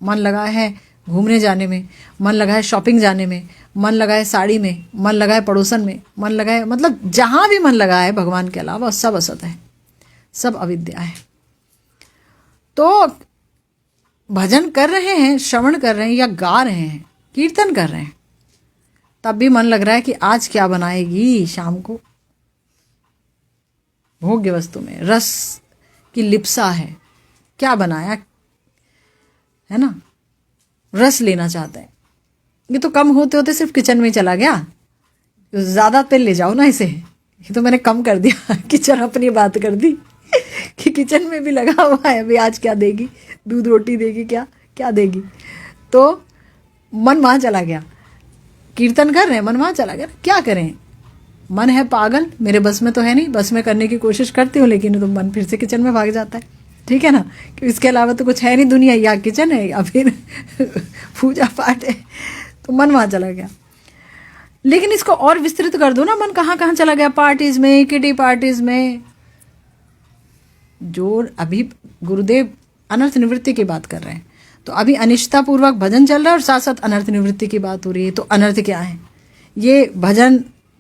मन लगा है, घूमने जाने में मन लगा है, शॉपिंग जाने में मन लगा है, साड़ी में मन लगा है, पड़ोसन में मन लगा है, मतलब जहाँ भी मन लगा है भगवान के अलावा सब असत है, सब अविद्या है। तो भजन कर रहे हैं, श्रवण कर रहे हैं या गा रहे हैं, कीर्तन कर रहे हैं, तब भी मन लग रहा है कि आज क्या बनाएगी शाम को। भोग्य वस्तु में रस की लिप्सा है, क्या बनाया, है ना, रस लेना चाहते हैं। ये तो कम होते होते सिर्फ किचन में चला गया, ज्यादा तेल ले जाओ ना इसे, ये तो मैंने कम कर दिया। किचन अपनी बात कर दी कि किचन में भी लगा हुआ है, अभी आज क्या देगी, दूध रोटी देगी, क्या क्या देगी। तो मन वहाँ चला गया, कीर्तन कर रहे हैं, मन वहाँ चला गया। क्या करें, मन है पागल, मेरे बस में तो है नहीं, बस में करने की कोशिश करती हूँ लेकिन तो मन फिर से किचन में भाग जाता है, ठीक है ना, कि इसके अलावा तो कुछ है नहीं दुनिया, या किचन है या फिर पूजा पाठ है, तो मन वहाँ चला गया। लेकिन इसको और विस्तृत कर दो ना, मन कहाँ कहाँ चला गया, पार्टीज में, किटी पार्टीज में। जो अभी गुरुदेव अनर्थ निवृत्ति की बात कर रहे हैं, तो अभी अनिष्टता पूर्वक भजन चल रहा है और साथ साथ अनर्थ निवृत्ति की बात हो रही है। तो अनर्थ क्या है, ये भजन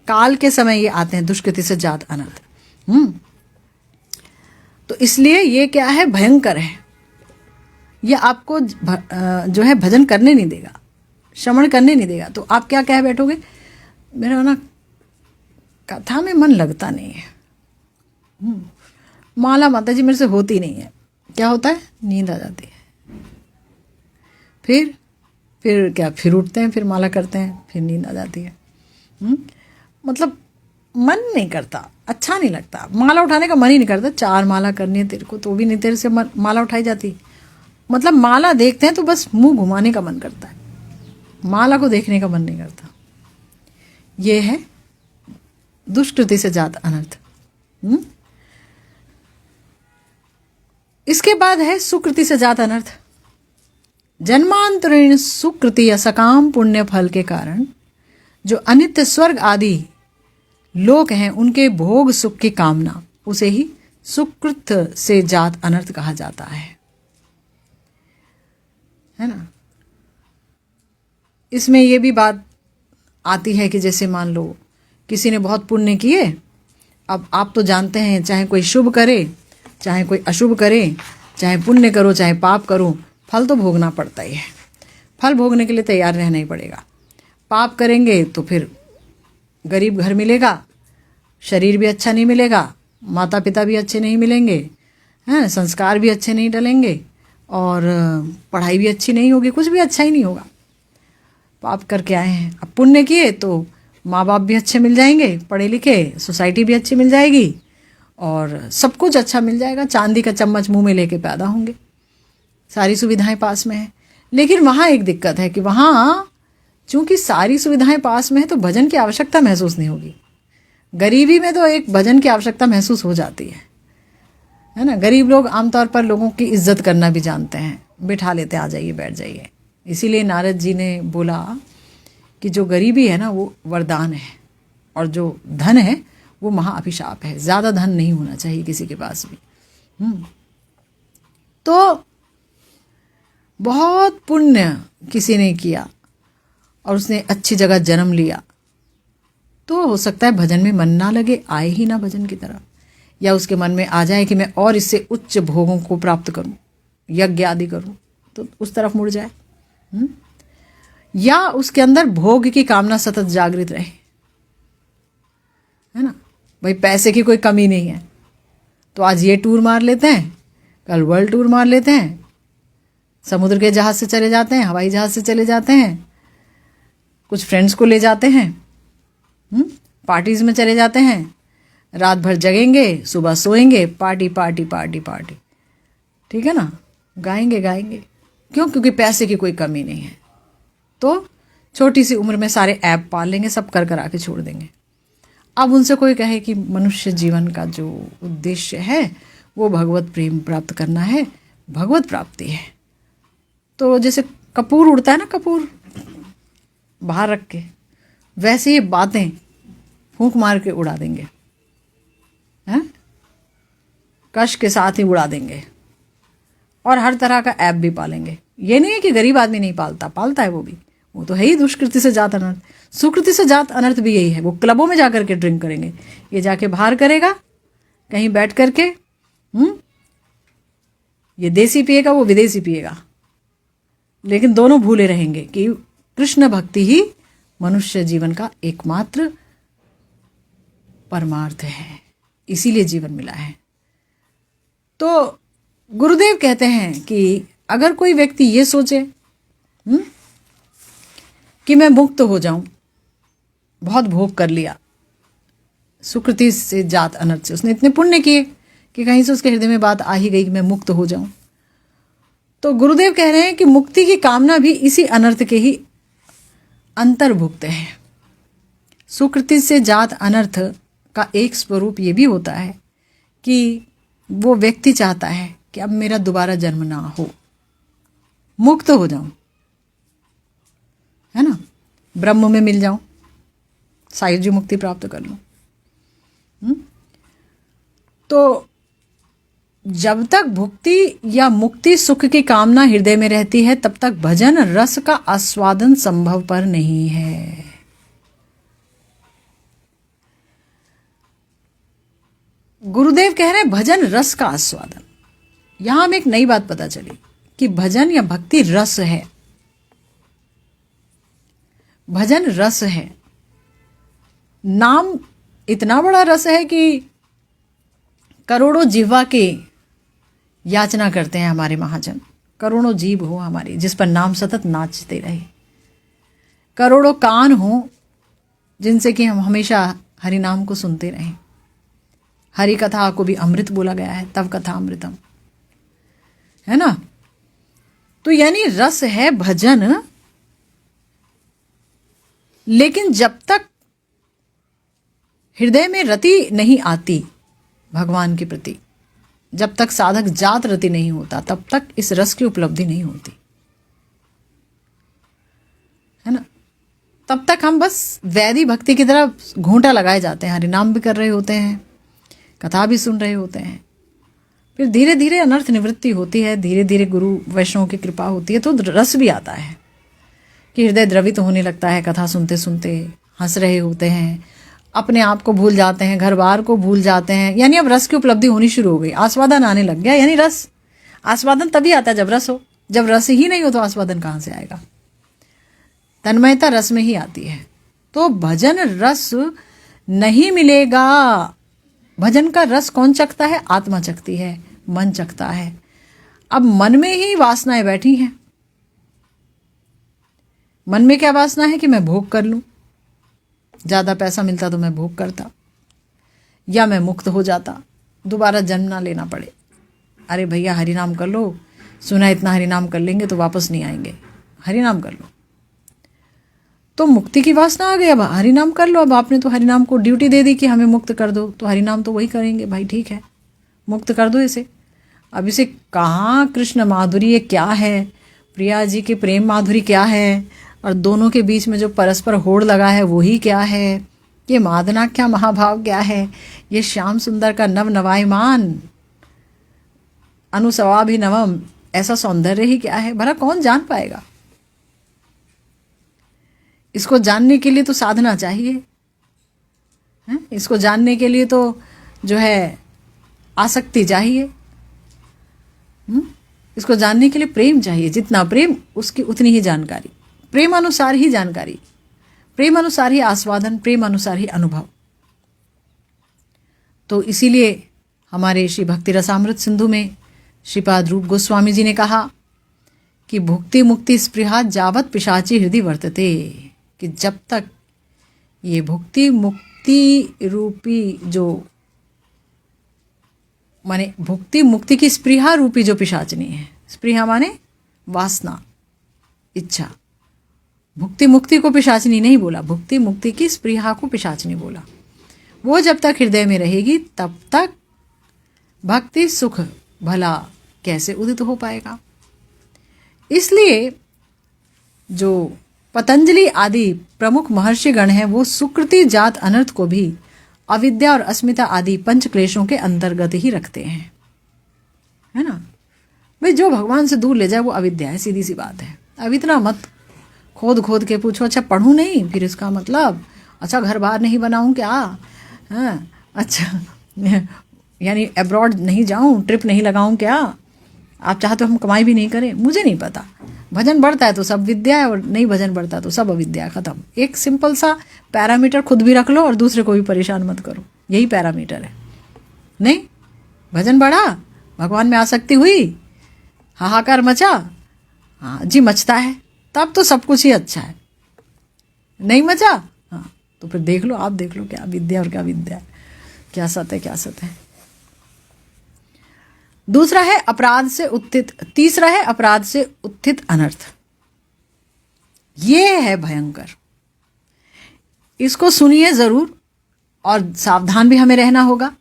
काल के समय ये आते हैं, दुष्कृति से जात अनर्थ। तो इसलिए ये क्या है, भयंकर है। ये आपको जो है भजन करने नहीं देगा, श्रवण करने नहीं देगा। तो आप क्या कह बैठोगे, मेरा ना कथा में मन लगता नहीं है, माला माता जी मेरे से होती नहीं है। क्या होता है, नींद आ जाती है। फिर क्या, फिर उठते हैं, फिर माला करते हैं, फिर नींद आ जाती है। मतलब मन नहीं करता, अच्छा नहीं लगता, माला उठाने का मन ही नहीं करता। 4 माला करनी है तेरे को तो भी नहीं तेरे से माला उठाई जाती। मतलब माला देखते हैं तो बस मुंह घुमाने का मन करता है, माला को देखने का मन नहीं करता। ये है दुष्कृति से जात अनर्थ। इसके बाद है सुकृति से जात अनर्थ। जन्मांतरीण सुकृति या सकाम पुण्य फल के कारण जो अनित्य स्वर्ग आदि लोक हैं, उनके भोग सुख की कामना, उसे ही सुकृत से जात अनर्थ कहा जाता है ना। इसमें यह भी बात आती है कि जैसे मान लो किसी ने बहुत पुण्य किए, अब आप तो जानते हैं चाहे कोई शुभ करे चाहे कोई अशुभ करे, चाहे पुण्य करो चाहे पाप करो, फल तो भोगना पड़ता ही है। फल भोगने के लिए तैयार रहना ही पड़ेगा। पाप करेंगे तो फिर गरीब घर मिलेगा, शरीर भी अच्छा नहीं मिलेगा, माता पिता भी अच्छे नहीं मिलेंगे, हैं, संस्कार भी अच्छे नहीं डलेंगे और पढ़ाई भी अच्छी नहीं होगी, कुछ भी अच्छा ही नहीं होगा। पाप करके आए हैं, अब पुण्य किए तो माँ बाप भी अच्छे मिल जाएंगे, पढ़े लिखे, सोसाइटी भी अच्छी मिल जाएगी और सब कुछ अच्छा मिल जाएगा। चांदी का चम्मच मुंह में लेके पैदा होंगे, सारी सुविधाएं पास में है। लेकिन वहाँ एक दिक्कत है कि वहाँ चूंकि सारी सुविधाएं पास में है तो भजन की आवश्यकता महसूस नहीं होगी। गरीबी में तो एक भजन की आवश्यकता महसूस हो जाती है ना। गरीब लोग आमतौर पर लोगों की इज्जत करना भी जानते हैं, बिठा लेते, आ जाइए बैठ जाइए। इसीलिए नारद जी ने बोला कि जो गरीबी है ना वो वरदान है और जो धन है वो महाअभिशाप है। ज़्यादा धन नहीं होना चाहिए किसी के पास भी। तो बहुत पुण्य किसी ने किया और उसने अच्छी जगह जन्म लिया, तो हो सकता है भजन में मन ना लगे, आए ही ना भजन की तरफ, या उसके मन में आ जाए कि मैं और इससे उच्च भोगों को प्राप्त करूं, यज्ञ आदि करूं, तो उस तरफ मुड़ जाए। या उसके अंदर भोग की कामना सतत जागृत रहे, है ना। भाई पैसे की कोई कमी नहीं है तो आज ये टूर मार लेते हैं, कल वर्ल्ड टूर मार लेते हैं, समुद्र के जहाज से चले जाते हैं, हवाई जहाज से चले जाते हैं, कुछ फ्रेंड्स को ले जाते हैं, पार्टीज में चले जाते हैं, रात भर जगेंगे, सुबह सोएंगे, पार्टी पार्टी पार्टी पार्टी, ठीक है ना, गाएंगे गाएंगे। क्यों? क्योंकि पैसे की कोई कमी नहीं है। तो छोटी सी उम्र में सारे ऐप पाल लेंगे, सब कर कर आके छोड़ देंगे। अब उनसे कोई कहे कि मनुष्य जीवन का जो उद्देश्य है वो भगवत प्रेम प्राप्त करना है, भगवत प्राप्ति है, तो जैसे कपूर उड़ता है ना, कपूर बाहर रख के, वैसे ये बातें फूंक मार के उड़ा देंगे, हैं, कश के साथ ही उड़ा देंगे और हर तरह का ऐप भी पालेंगे। ये नहीं है कि गरीब आदमी नहीं पालता, पालता है वो भी, वो तो है ही दुष्कृति से जात अनर्थ। सुकृति से जात अनर्थ भी यही है, वो क्लबों में जाकर के ड्रिंक करेंगे, ये जाके बाहर करेगा कहीं बैठ करके, ये देसी पिएगा वो विदेशी पिएगा, लेकिन दोनों भूले रहेंगे कि कृष्ण भक्ति ही मनुष्य जीवन का एकमात्र परमार्थ है, इसीलिए जीवन मिला है। तो गुरुदेव कहते हैं कि अगर कोई व्यक्ति ये सोचे कि मैं मुक्त हो जाऊं, बहुत भोग कर लिया, सुकृति से जात अनर्थ से उसने इतने पुण्य किए कि कहीं से उसके हृदय में बात आ ही गई कि मैं मुक्त हो जाऊं, तो गुरुदेव कह रहे हैं कि मुक्ति की कामना भी इसी अनर्थ के ही अंतर्भुक्त है। सुकृति से जात अनर्थ का एक स्वरूप ये भी होता है कि वो व्यक्ति चाहता है कि अब मेरा दोबारा जन्म ना हो, मुक्त हो जाऊं, है ना, ब्रह्म में मिल जाऊं, सायुज्य मुक्ति प्राप्त कर लूं। तो जब तक भुक्ति या मुक्ति सुख की कामना हृदय में रहती है तब तक भजन रस का आस्वादन संभव पर नहीं है। गुरुदेव कह रहे हैं भजन रस का आस्वादन। यहां हमें एक नई बात पता चली कि भजन या भक्ति रस है, भजन रस है। नाम इतना बड़ा रस है कि करोड़ों जिह्वा के याचना करते हैं हमारे महाजन। करोड़ों जीव हो हमारी जिस पर नाम सतत नाचते रहे, करोड़ों कान हो जिनसे कि हम हमेशा हरि नाम को सुनते रहें। हरि कथा को भी अमृत बोला गया है, तव कथा अमृतम, है ना। तो यानी रस है भजन, लेकिन जब तक हृदय में रति नहीं आती भगवान के प्रति, जब तक साधक जात रति नहीं होता, तब तक इस रस की उपलब्धि नहीं होती, है ना। तब तक हम बस वैदी भक्ति की तरफ घूंटा लगाए जाते हैं, हरिनाम भी कर रहे होते हैं, कथा भी सुन रहे होते हैं। फिर धीरे धीरे अनर्थ निवृत्ति होती है, धीरे धीरे गुरु वैष्णव की कृपा होती है, तो रस भी आता है कि हृदय द्रवित होने लगता है। कथा सुनते सुनते हंस रहे होते हैं, अपने आप को भूल जाते हैं, घर बार को भूल जाते हैं, यानी अब रस की उपलब्धि होनी शुरू हो गई, आस्वादन आने लग गया। यानी रस, आस्वादन तभी आता है जब रस हो, जब रस ही नहीं हो तो आस्वादन कहाँ से आएगा। तन्मयता रस में ही आती है। तो भजन रस नहीं मिलेगा। भजन का रस कौन चखता है? आत्मा चखती है, मन चखता है। अब मन में ही वासनाएं बैठी हैं। मन में क्या वासना है कि मैं भोग कर लूं, ज्यादा पैसा मिलता तो मैं भोग करता, या मैं मुक्त हो जाता, दोबारा जन्म ना लेना पड़े। अरे भैया हरिनाम कर लो, सुना इतना हरिनाम कर लेंगे तो वापस नहीं आएंगे, हरिनाम कर लो। तो मुक्ति की वासना आ गई, अब हरिनाम कर लो। अब आपने तो हरिनाम को ड्यूटी दे दी कि हमें मुक्त कर दो, तो हरिनाम तो वही करेंगे। भाई ठीक है, मुक्त कर दो इसे। अब इसे कहाँ कृष्ण माधुरी क्या है, प्रिया जी के प्रेम माधुरी क्या है, और दोनों के बीच में जो परस्पर होड़ लगा है वही क्या है, ये मादनाख्या महाभाव क्या है, ये श्याम सुंदर का नव नवायमान अनुसवाभिनवम ऐसा सौंदर्य ही क्या है, भला कौन जान पाएगा। इसको जानने के लिए तो साधना चाहिए, है? इसको जानने के लिए तो जो है आसक्ति चाहिए, इसको जानने के लिए प्रेम चाहिए। जितना प्रेम उसकी उतनी ही जानकारी, प्रेम अनुसार ही जानकारी, प्रेम अनुसार ही आस्वादन, प्रेम अनुसार ही अनुभव। तो इसीलिए हमारे श्री भक्ति रसामृत सिंधु में श्रीपाद रूप गोस्वामी जी ने कहा कि भुक्ति मुक्ति स्पृहा जावत पिशाची हृदय वर्तते, कि जब तक ये भुक्ति मुक्ति रूपी जो माने भुक्ति मुक्ति की स्पृहा रूपी जो पिशाचनी है, स्पृहा माने वासना, इच्छा। भुक्ति मुक्ति को पिशाचनी नहीं बोला, भुक्ति मुक्ति की स्पृहा को पिशाचनी बोला। वो जब तक हृदय में रहेगी तब तक भक्ति सुख भला कैसे उदित हो पाएगा। इसलिए जो पतंजलि आदि प्रमुख महर्षिगण हैं वो सुकृति जात अनर्थ को भी अविद्या और अस्मिता आदि पंच क्लेशों के अंतर्गत ही रखते हैं, है ना। भाई जो भगवान से दूर ले जाए वो अविद्या है, सीधी सी बात है। अब इतना मत खोद खोद के पूछो, अच्छा पढ़ूं नहीं फिर इसका मतलब, अच्छा घर बार नहीं बनाऊं क्या, हाँ अच्छा यानी अब्रॉड नहीं जाऊं, ट्रिप नहीं लगाऊं क्या, आप चाहते हो हम कमाई भी नहीं करें। मुझे नहीं पता, भजन बढ़ता है तो सब विद्या है और नहीं भजन बढ़ता तो सब अविद्या है, खत्म। एक सिंपल सा पैरामीटर खुद भी रख लो और दूसरे को भी परेशान मत करो, यही पैरामीटर है। नहीं भजन बढ़ा, भगवान में आसक्ति हुई, हाहाकार मचा, हाँ जी मचता है, तब तो सब कुछ ही अच्छा है। नहीं मचा, हाँ तो फिर देख लो, आप देख लो क्या विद्या और क्या विद्या, क्या सत है क्या सत है। दूसरा है अपराध से उत्थित, तीसरा है अपराध से उत्थित अनर्थ। ये है भयंकर। इसको सुनिए जरूर और सावधान भी हमें रहना होगा,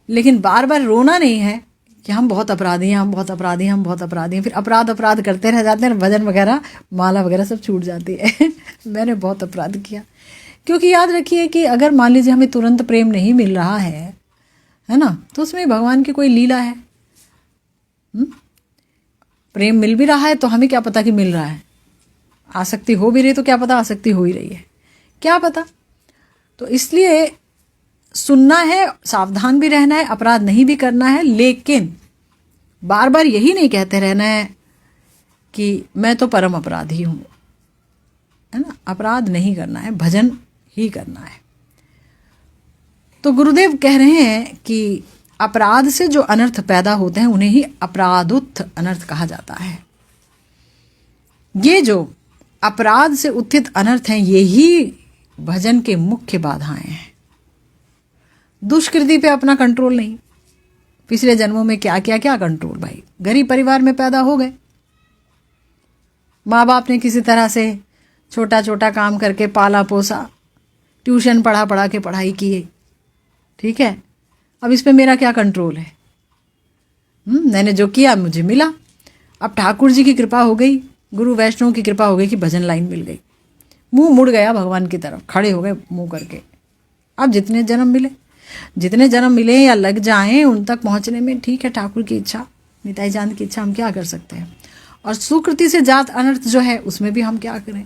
लेकिन बार बार रोना नहीं है कि हम बहुत अपराधी हैं, हम बहुत अपराधी हैं, हम बहुत अपराधी हैं, फिर अपराध अपराध करते रह जाते हैं, भजन वगैरह माला वगैरह सब छूट जाती है मैंने बहुत अपराध किया। क्योंकि याद रखिए कि अगर मान लीजिए हमें तुरंत प्रेम नहीं मिल रहा है ना, तो उसमें भगवान की कोई लीला है। प्रेम मिल भी रहा है तो हमें क्या पता कि मिल रहा है, आसक्ति हो भी रही तो क्या पता आसक्ति हो ही रही है, क्या पता। तो इसलिए सुनना है, सावधान भी रहना है, अपराध नहीं भी करना है, लेकिन बार बार यही नहीं कहते रहना है कि मैं तो परम अपराधी हूं, है ना। अपराध नहीं करना है, भजन ही करना है। तो गुरुदेव कह रहे हैं कि अपराध से जो अनर्थ पैदा होते हैं उन्हें ही अपराधोत्थ अनर्थ कहा जाता है। ये जो अपराध से उत्थित अनर्थ हैं, ये ही भजन के मुख्य बाधाएं हैं। दुष्कृति पे अपना कंट्रोल नहीं, पिछले जन्मों में क्या किया, क्या कंट्रोल भाई। गरीब परिवार में पैदा हो गए, माँ बाप ने किसी तरह से छोटा छोटा काम करके पाला पोसा, ट्यूशन पढ़ा के पढ़ाई की, ठीक है। अब इस पे मेरा क्या कंट्रोल है। मैंने जो किया मुझे मिला। अब ठाकुर जी की कृपा हो गई, गुरु वैष्णव की कृपा हो गई कि भजन लाइन मिल गई, मुंह मुड़ गया भगवान की तरफ, खड़े हो गए मुंह करके। अब जितने जन्म मिले या लग जाएं उन तक पहुंचने में, ठीक है, ठाकुर की इच्छा, निताई चांद की इच्छा, हम क्या कर सकते हैं। और सुकृति से जात अनर्थ जो है उसमें भी हम क्या करें,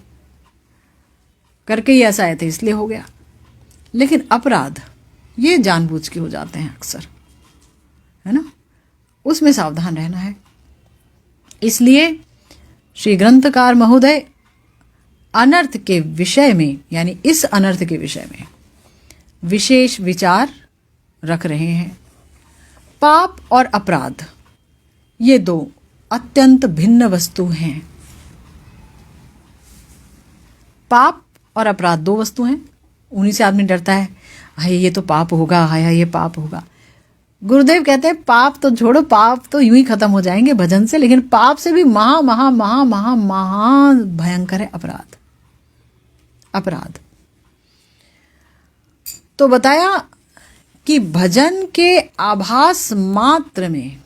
करके ही ऐसा आए थे इसलिए हो गया। लेकिन अपराध ये जानबूझ के हो जाते हैं अक्सर, है ना, उसमें सावधान रहना है। इसलिए श्री ग्रंथकार महोदय अनर्थ के विषय में, यानी इस अनर्थ के विषय में विशेष विचार रख रहे हैं। पाप और अपराध ये दो अत्यंत भिन्न वस्तु हैं। पाप और अपराध दो वस्तु हैं, उन्हीं से आदमी डरता है, हाय ये तो पाप होगा, हाय ये पाप होगा। गुरुदेव कहते हैं पाप तो छोड़ो, पाप तो यूं ही खत्म हो जाएंगे भजन से, लेकिन पाप से भी महा महा महा महा महा भयंकर है अपराध। तो बताया कि भजन के आभास मात्र में,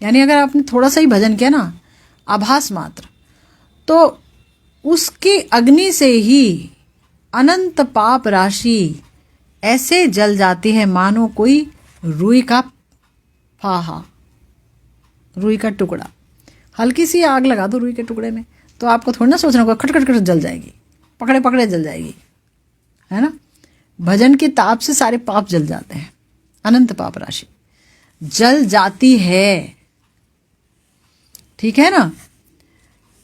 यानी अगर आपने थोड़ा सा ही भजन किया ना, आभास मात्र, तो उसकी अग्नि से ही अनंत पाप राशि ऐसे जल जाती है मानो कोई रुई का फाहा, रुई का टुकड़ा। हल्की सी आग लगा दो रुई के टुकड़े में तो आपको थोड़ा ना सोचना होगा, खटखट जल जाएगी, पकड़े जल जाएगी, है ना। भजन के ताप से सारे पाप जल जाते हैं, अनंत पाप राशि जल जाती है, ठीक है ना।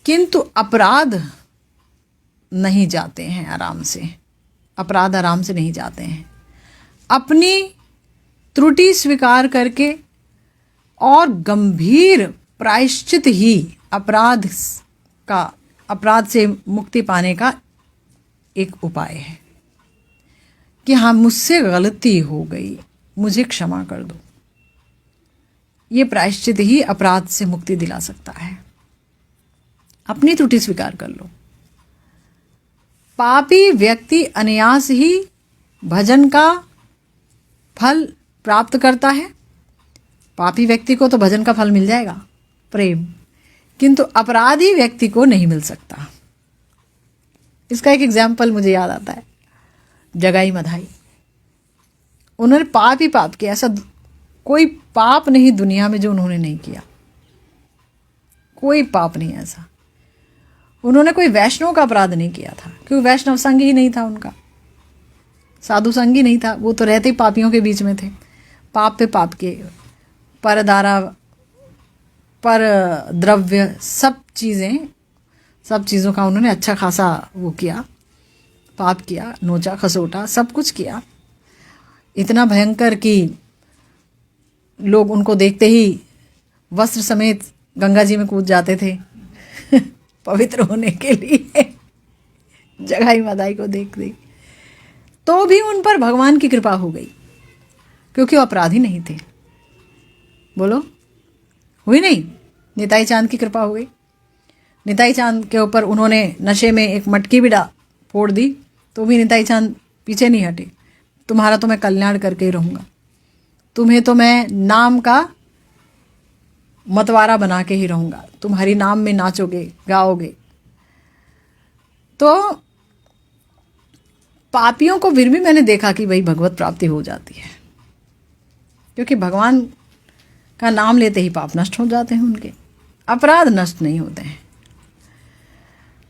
किंतु अपराध नहीं जाते हैं आराम से, अपराध आराम से नहीं जाते हैं। अपनी त्रुटि स्वीकार करके और गंभीर प्रायश्चित ही अपराध से मुक्ति पाने का एक उपाय है कि हाँ मुझसे गलती हो गई, मुझे क्षमा कर दो। ये प्रायश्चित ही अपराध से मुक्ति दिला सकता है। अपनी त्रुटि स्वीकार कर लो। पापी व्यक्ति अनायास ही भजन का फल प्राप्त करता है। पापी व्यक्ति को तो भजन का फल मिल जाएगा, प्रेम, किंतु अपराधी व्यक्ति को नहीं मिल सकता। इसका एक एग्जाम्पल मुझे याद आता है, जगाई मधाई। उन्होंने पाप ही पाप किया, ऐसा कोई पाप नहीं दुनिया में जो उन्होंने नहीं किया, कोई पाप नहीं ऐसा। उन्होंने कोई वैष्णव का अपराध नहीं किया था, क्योंकि वैष्णव संग ही नहीं था उनका, साधु संग ही नहीं था, वो तो रहते ही पापियों के बीच में थे। पाप पे पाप किए, पर दारा पर द्रव्य सब चीज़ों का उन्होंने अच्छा खासा वो किया, पाप किया, नोचा खसोटा, सब कुछ किया। इतना भयंकर कि लोग उनको देखते ही वस्त्र समेत गंगा जी में कूद जाते थे पवित्र होने के लिए जगाई मदाई को देख देख। तो भी उन पर भगवान की कृपा हो गई, क्योंकि वो अपराधी नहीं थे। बोलो, हुई नहीं? निताई चांद की कृपा हो गई। निताई चांद के ऊपर उन्होंने नशे में एक मटकी भी फोड़ दी, तो भी निताई चांद पीछे नहीं हटे। तुम्हारा तो मैं कल्याण करके ही रहूँगा, तुम्हें तो मैं नाम का मतवारा बना के ही रहूँगा, तुम हरि नाम में नाचोगे गाओगे। तो पापियों को फिर भी मैंने देखा कि भाई भगवत प्राप्ति हो जाती है, क्योंकि भगवान का नाम लेते ही पाप नष्ट हो जाते हैं, उनके अपराध नष्ट नहीं होते हैं।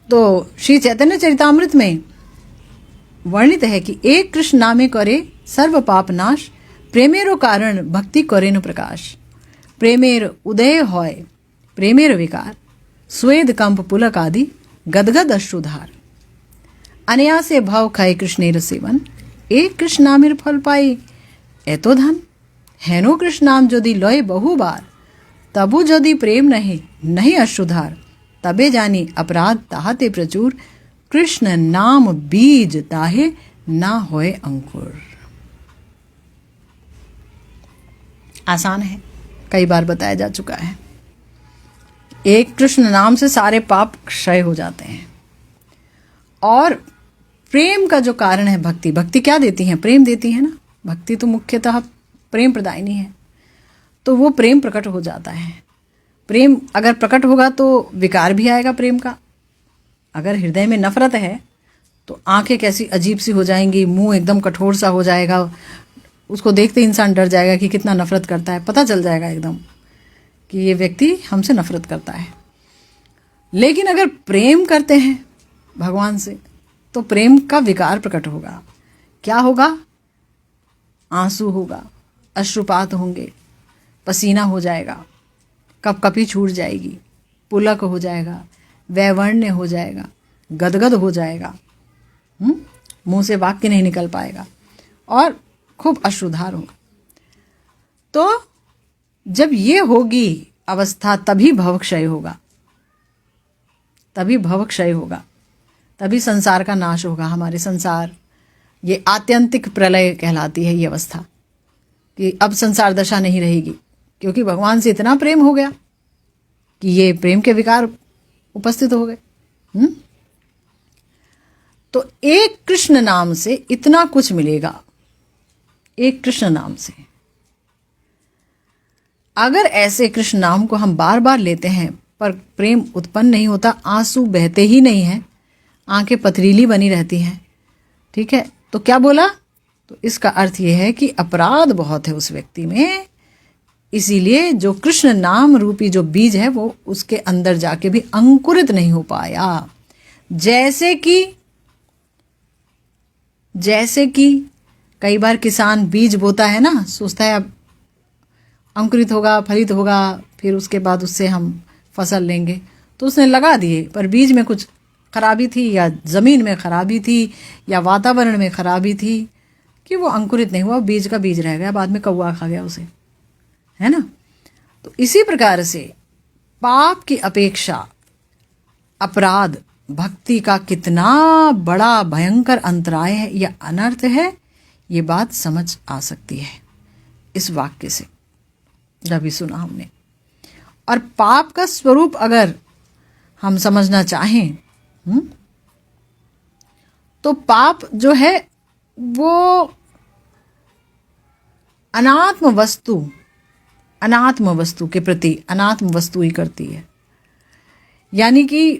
तो श्री चैतन्य चरितामृत में वर्णित है कि एक कृष्ण नामे करे सर्व पाप नाश, प्रेमेरो कारण भक्ति करेनु प्रकाश, प्रेमेर उदय होय प्रेमेर विकार, स्वेद कंप पुलक आदि गदगद अश्रुधार, अनया से भाव खाए कृष्णेर सेवन, एक कृष्ण नामेर फल पाई एतो धन, हेनो कृष्ण नाम यदि लय बहु बार, तबु यदि प्रेम नहीं अश्रुधार, तबे जानी अपराध ताहते प्रचुर, कृष्ण नाम बीज ताहे ना होए अंकुर। आसान है, कई बार बताया जा चुका है। एक कृष्ण नाम से सारे पाप क्षय हो जाते हैं। और प्रेम का जो कारण है भक्ति, भक्ति क्या देती है? प्रेम देती है ना। भक्ति तो मुख्यतः प्रेम प्रदायिनी है, तो वो प्रेम प्रकट हो जाता है। प्रेम अगर प्रकट होगा तो विकार भी आएगा प्रेम का। अगर हृदय में नफरत है तो आंखें कैसी अजीब सी हो जाएंगी, मुंह एकदम कठोर सा हो जाएगा, उसको देखते ही इंसान डर जाएगा कि कितना नफरत करता है, पता चल जाएगा एकदम कि ये व्यक्ति हमसे नफरत करता है। लेकिन अगर प्रेम करते हैं भगवान से तो प्रेम का विकार प्रकट होगा। क्या होगा? आंसू होगा, अश्रुपात होंगे, पसीना हो जाएगा, कपकपी छूट जाएगी, पुलक हो जाएगा, वैवर्ण्य हो जाएगा, गदगद हो जाएगा, मुंह से वाक्य नहीं निकल पाएगा और खूब अश्रुधार होगा। तो जब ये होगी अवस्था तभी भवक्षय होगा, तभी भवक्षय होगा, तभी संसार का नाश होगा। हमारे संसार, ये आत्यंतिक प्रलय कहलाती है ये अवस्था, कि अब संसार दशा नहीं रहेगी, क्योंकि भगवान से इतना प्रेम हो गया कि ये प्रेम के विकार उपस्थित हो गए। तो एक कृष्ण नाम से इतना कुछ मिलेगा, एक कृष्ण नाम से। अगर ऐसे कृष्ण नाम को हम बार बार लेते हैं पर प्रेम उत्पन्न नहीं होता, आंसू बहते ही नहीं हैं, आंखें पथरीली बनी रहती हैं, ठीक है, तो क्या बोला? तो इसका अर्थ यह है कि अपराध बहुत है उस व्यक्ति में। इसीलिए जो कृष्ण नाम रूपी जो बीज है वो उसके अंदर जाके भी अंकुरित नहीं हो पाया। जैसे कि कई बार किसान बीज बोता है ना, सोचता है अब अंकुरित होगा, फलित होगा, फिर उसके बाद उससे हम फसल लेंगे, तो उसने लगा दिए, पर बीज में कुछ खराबी थी, या ज़मीन में खराबी थी, या वातावरण में खराबी थी कि वो अंकुरित नहीं हुआ, बीज का बीज रह गया, बाद में कौवा खा गया उसे, है ना। तो इसी प्रकार से पाप की अपेक्षा अपराध भक्ति का कितना बड़ा भयंकर अंतराय है या अनर्थ है, ये बात समझ आ सकती है इस वाक्य से जब भी सुना हमने। और पाप का स्वरूप अगर हम समझना चाहें तो पाप जो है वो अनात्म वस्तु के प्रति अनात्म वस्तु ही करती है। यानी कि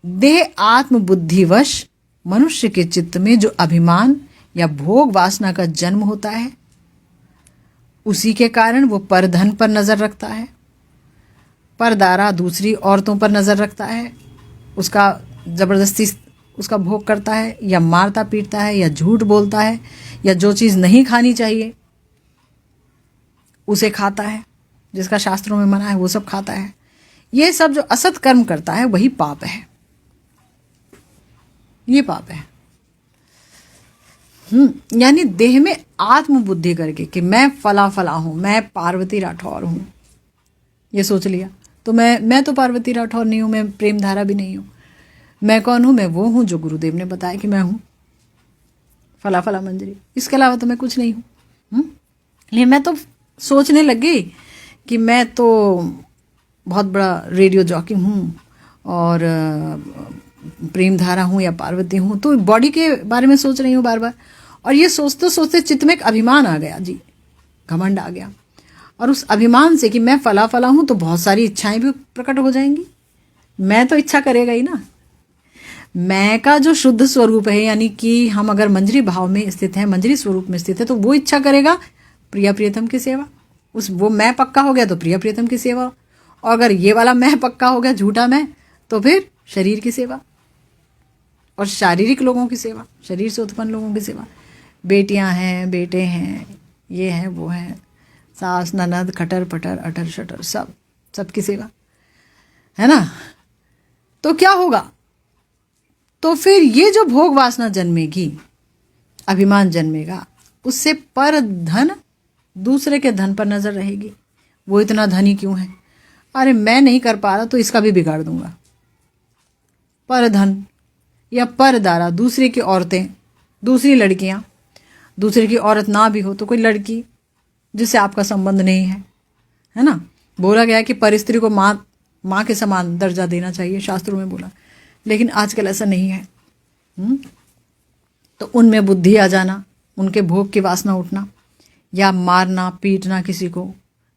देह आत्म बुद्धिवश मनुष्य के चित्त में जो अभिमान या भोग वासना का जन्म होता है, उसी के कारण वो परधन पर नजर रखता है, परदारा दूसरी औरतों पर नजर रखता है, उसका जबरदस्ती उसका भोग करता है, या मारता पीटता है, या झूठ बोलता है, या जो चीज़ नहीं खानी चाहिए उसे खाता है, जिसका शास्त्रों में मना है वो सब खाता है। ये सब जो असत कर्म करता है वही पाप है, ये पाप है। यानी देह में आत्मबुद्धि करके कि मैं फला फला हूं, मैं पार्वती राठौर हूं, ये सोच लिया। तो मैं तो पार्वती राठौर नहीं हूं, मैं प्रेम धारा भी नहीं हूं। मैं कौन हूं? मैं वो हूं जो गुरुदेव ने बताया कि मैं हूं, फला फला मंजरी, इसके अलावा तो मैं कुछ नहीं हूं। लेकिन मैं तो सोचने लग गई कि मैं तो बहुत बड़ा रेडियो जॉकी हूँ और प्रेम धारा हूँ या पार्वती हूँ, तो बॉडी के बारे में सोच रही हूँ बार बार। और ये सोचते सोचते चित्त में एक अभिमान आ गया जी, घमंड आ गया। और उस अभिमान से कि मैं फला फला हूँ तो बहुत सारी इच्छाएं भी प्रकट हो जाएंगी। मैं तो इच्छा करेगा ही ना। मैं का जो शुद्ध स्वरूप है, यानी कि हम अगर मंजरी भाव में स्थित हैं, मंजरी स्वरूप में स्थित है, तो वो इच्छा करेगा प्रिया प्रियतम की सेवा। वो मैं पक्का हो गया तो प्रिया प्रियतम की सेवा। और अगर ये वाला मैं पक्का हो गया, झूठा मैं, तो फिर शरीर की सेवा और शारीरिक लोगों की सेवा, शरीर से उत्पन्न लोगों की सेवा। बेटियां हैं, बेटे हैं, ये हैं, वो हैं, सास ननद खटर पटर अटर शटर, सबकी सेवा, है ना। तो क्या होगा? तो फिर ये जो भोग वासना जन्मेगी, अभिमान जन्मेगा, उससे पर धन, दूसरे के धन पर नजर रहेगी। वो इतना धनी क्यों है? अरे मैं नहीं कर पा रहा तो इसका भी बिगाड़ दूंगा। पर धन या पर दारा, दूसरे की औरतें, दूसरी लड़कियां, दूसरे की औरत ना भी हो तो कोई लड़की जिससे आपका संबंध नहीं है ना। बोला गया कि पर स्त्री को माँ के समान दर्जा देना चाहिए, शास्त्रों में बोला, लेकिन आजकल ऐसा नहीं है। तो उनमें बुद्धि आ जाना, उनके भोग की वासना उठना, या मारना पीटना, किसी को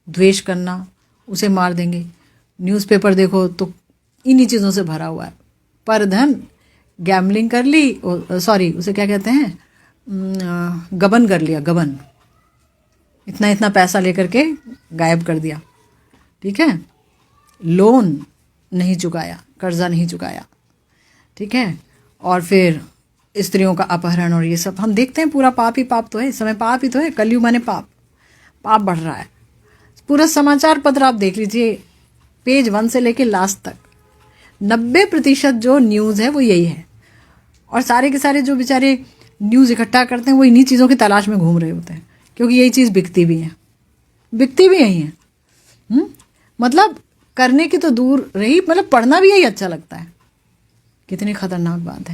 द्वेष करना, उसे मार देंगे। न्यूज़पेपर देखो तो इन्हीं चीज़ों से भरा हुआ है। पर धन, गैम्बलिंग कर ली, सॉरी उसे क्या कहते हैं, गबन कर लिया, गबन, इतना इतना पैसा लेकर के गायब कर दिया, ठीक है। लोन नहीं चुकाया, कर्जा नहीं चुकाया, ठीक है। और फिर स्त्रियों का अपहरण और ये सब हम देखते हैं। पूरा पाप ही पाप तो है, इस समय पाप ही तो है। कलयुग माने पाप बढ़ रहा है। पूरा समाचार पत्र आप देख लीजिए, पेज 1 से लेके लास्ट तक 90% जो न्यूज़ है वो यही है। और सारे के सारे जो बेचारे न्यूज़ इकट्ठा करते हैं वो इन्हीं चीज़ों की तलाश में घूम रहे होते हैं, क्योंकि यही चीज़ बिकती भी यही है। मतलब करने की तो दूर रही, मतलब पढ़ना भी यही अच्छा लगता है। कितनी खतरनाक बात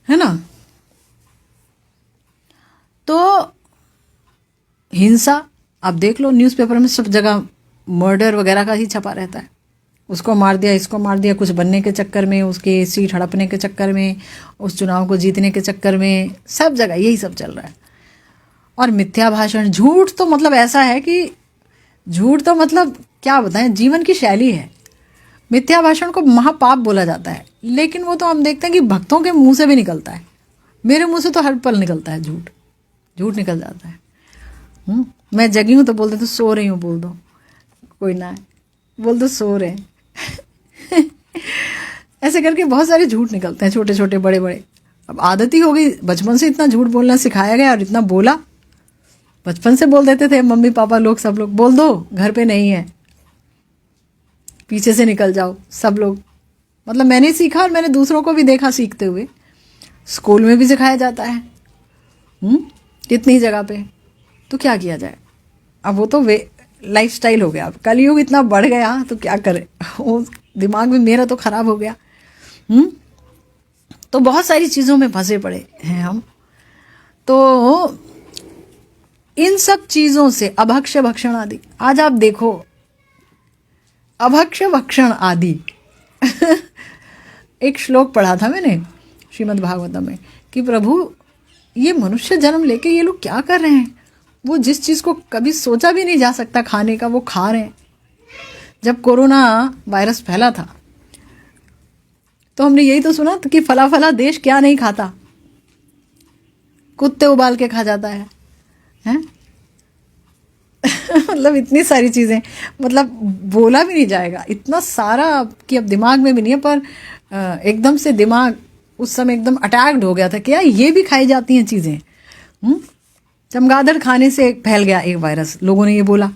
है ना। तो हिंसा, आप देख लो न्यूज़पेपर में सब जगह मर्डर वगैरह का ही छपा रहता है। उसको मार दिया, इसको मार दिया, कुछ बनने के चक्कर में, उसके सीट हड़पने के चक्कर में, उस चुनाव को जीतने के चक्कर में, सब जगह यही सब चल रहा है। और मिथ्या भाषण, झूठ तो मतलब ऐसा है कि झूठ तो मतलब क्या बताएं, जीवन की शैली है। मिथ्या भाषण को महापाप बोला जाता है, लेकिन वो तो हम देखते हैं कि भक्तों के मुंह से भी निकलता है। मेरे मुंह से तो हर पल निकलता है, झूठ निकल जाता है। मैं जगी हूँ तो बोल दो, तो सो रही हूँ बोल दो, कोई ना है, बोल दो सो रहे ऐसे करके बहुत सारे झूठ निकलते हैं, छोटे छोटे बड़े बड़े। अब आदत ही हो गई, बचपन से इतना झूठ बोलना सिखाया गया और इतना बोला। बचपन से बोल देते थे मम्मी पापा लोग, सब लोग, बोल दो घर पे नहीं है, पीछे से निकल जाओ, सब लोग। मतलब मैंने सीखा और मैंने दूसरों को भी देखा सीखते हुए। स्कूल में भी सिखाया जाता है कितनी जगह पे। तो क्या किया जाए, अब वो तो लाइफस्टाइल हो गया। अब कलयुग इतना बढ़ गया तो क्या करे, वो दिमाग में मेरा तो खराब हो गया। तो बहुत सारी चीज़ों में फंसे पड़े हैं हम। तो इन सब चीज़ों से अभक्ष्य भक्षण आदि, आज आप देखो अभक्ष्य भक्षण आदि एक श्लोक पढ़ा था मैंने श्रीमद् भागवतम में कि प्रभु ये मनुष्य जन्म लेके ये लोग क्या कर रहे हैं। वो जिस चीज़ को कभी सोचा भी नहीं जा सकता खाने का, वो खा रहे हैं। जब कोरोना वायरस फैला था तो हमने यही तो सुना कि फला फला देश क्या नहीं खाता, कुत्ते उबाल के खा जाता है मतलब इतनी सारी चीज़ें, मतलब बोला भी नहीं जाएगा, इतना सारा कि अब दिमाग में भी नहीं है। पर एकदम से दिमाग उस समय एकदम अटैक्ड हो गया था, क्या ये भी खाई जाती हैं चीज़ें। चमगादड़ खाने से फैल गया एक वायरस, लोगों ने ये बोला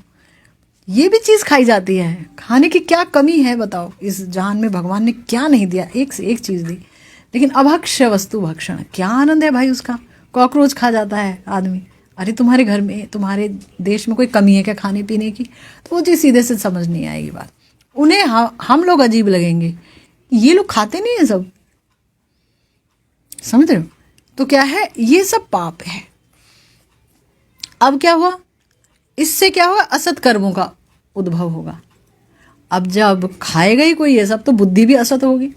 ये भी चीज़ खाई जाती है। खाने की क्या कमी है बताओ, इस जहान में भगवान ने क्या नहीं दिया, एक से एक चीज़ दी। लेकिन अभक्ष्य वस्तु भक्षण, क्या आनंद है भाई उसका। कॉकरोच खा जाता है आदमी, अरे तुम्हारे घर में, तुम्हारे देश में कोई कमी है क्या खाने पीने की। तो वो चीज़ सीधे से समझ नहीं आएगी बात। उन्हें हम लोग अजीब लगेंगे, ये लोग खाते नहीं है सब, समझ रहे हो। तो क्या है, ये सब पाप है। अब क्या हुआ, इससे क्या होगा, असत कर्मों का उद्भव होगा। अब जब खाएगा ही कोई ये सब तो बुद्धि भी असत होगी।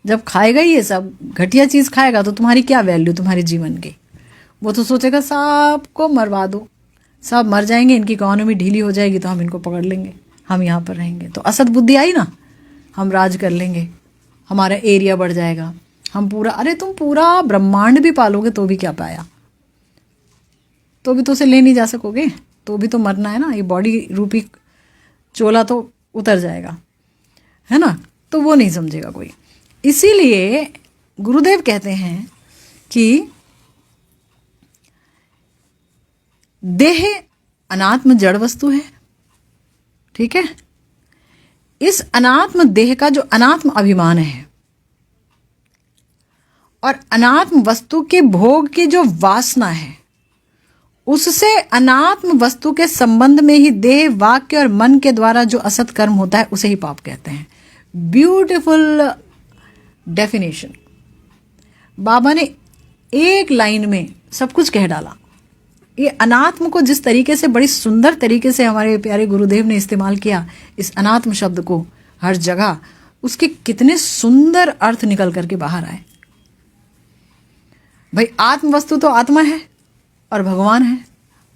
जब खाएगा ही ये सब घटिया चीज़ खाएगा तो तुम्हारी क्या वैल्यू तुम्हारे जीवन की। वो तो सोचेगा सबको मरवा दो, सब मर जाएंगे, इनकी इकोनॉमी ढीली हो जाएगी तो हम इनको पकड़ लेंगे, हम यहाँ पर रहेंगे। तो असत बुद्धि आई ना, हम राज कर लेंगे, हमारा एरिया बढ़ जाएगा, हम पूरा, अरे तुम पूरा ब्रह्मांड भी पालोगे तो भी क्या पाया, तो भी तो उसे ले नहीं जा सकोगे, तो भी तो मरना है ना, ये बॉडी रूपी चोला तो उतर जाएगा, है ना। तो वो नहीं समझेगा कोई। इसीलिए गुरुदेव कहते हैं कि देह अनात्म जड़ वस्तु है, ठीक है। इस अनात्म देह का जो अनात्म अभिमान है और अनात्म वस्तु के भोग की जो वासना है, उससे अनात्म वस्तु के संबंध में ही देह, वाक्य और मन के द्वारा जो असत कर्म होता है उसे ही पाप कहते हैं। Beautiful definition. बाबा ने एक लाइन में सब कुछ कह डाला। ये अनात्म को जिस तरीके से, बड़ी सुंदर तरीके से हमारे प्यारे गुरुदेव ने इस्तेमाल किया, इस अनात्म शब्द को हर जगह, उसके कितने सुंदर अर्थ निकल करके बाहर आए। भाई आत्म वस्तु तो आत्मा है और भगवान है,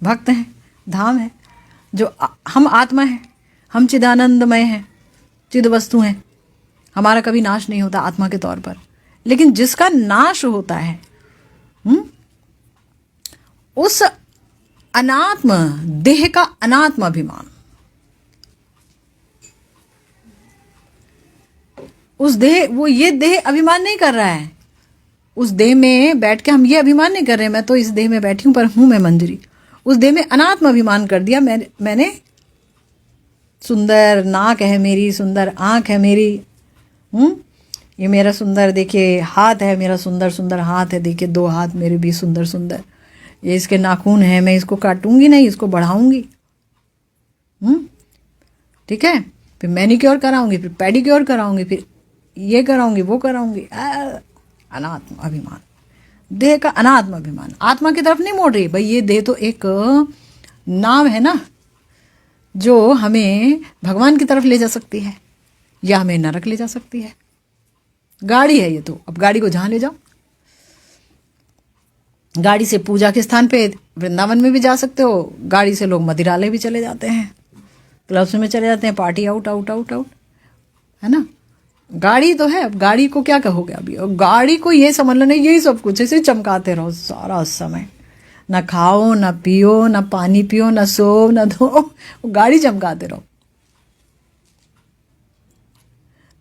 भक्त हैं, धाम है। जो हम आत्मा है, हम चिदानंदमय हैं, चिद वस्तु हैं, हमारा कभी नाश नहीं होता आत्मा के तौर पर। लेकिन जिसका नाश होता है उस अनात्म देह का अनात्म अभिमान, उस देह, वो ये देह अभिमान नहीं कर रहा है। उस देह में बैठ के हम ये अभिमान नहीं कर रहे मैं तो इस देह में बैठी हूं पर हूं मैं मंजरी। उस देह में अनात्म अभिमान कर दिया मैंने सुंदर नाक है मेरी, सुंदर आंख है मेरी, ये मेरा सुंदर देखिए हाथ है, मेरा सुंदर सुंदर हाथ है, देखिए 2 हाथ मेरे भी सुंदर सुंदर, ये इसके नाखून है, मैं इसको काटूंगी नहीं, इसको बढ़ाऊंगी, ठीक है। फिर मैनिक्योर कराऊंगी, फिर पेडिक्योर कराऊंगी, फिर ये कराऊंगी, वो कराऊंगी। अनात्म अभिमान, देह का अनात्म अभिमान। आत्मा की तरफ नहीं मोड़ रही भाई, ये देह तो एक नाव है ना, जो हमें भगवान की तरफ ले जा सकती है या हमें नरक ले जा सकती है। गाड़ी है ये तो, अब गाड़ी को जहां ले जाओ। गाड़ी से पूजा के स्थान पे वृंदावन में भी जा सकते हो, गाड़ी से लोग मदिरालय भी चले जाते हैं, क्लब्स में चले जाते हैं, party out out out out, है ना। गाड़ी तो है, अब गाड़ी को क्या कहोगे अभी। और गाड़ी को ये समझ लो नहीं, यही सब कुछ ऐसे चमकाते रहो सारा समय, ना खाओ ना पियो ना पानी पियो ना सो ना धो, गाड़ी चमकाते रहो।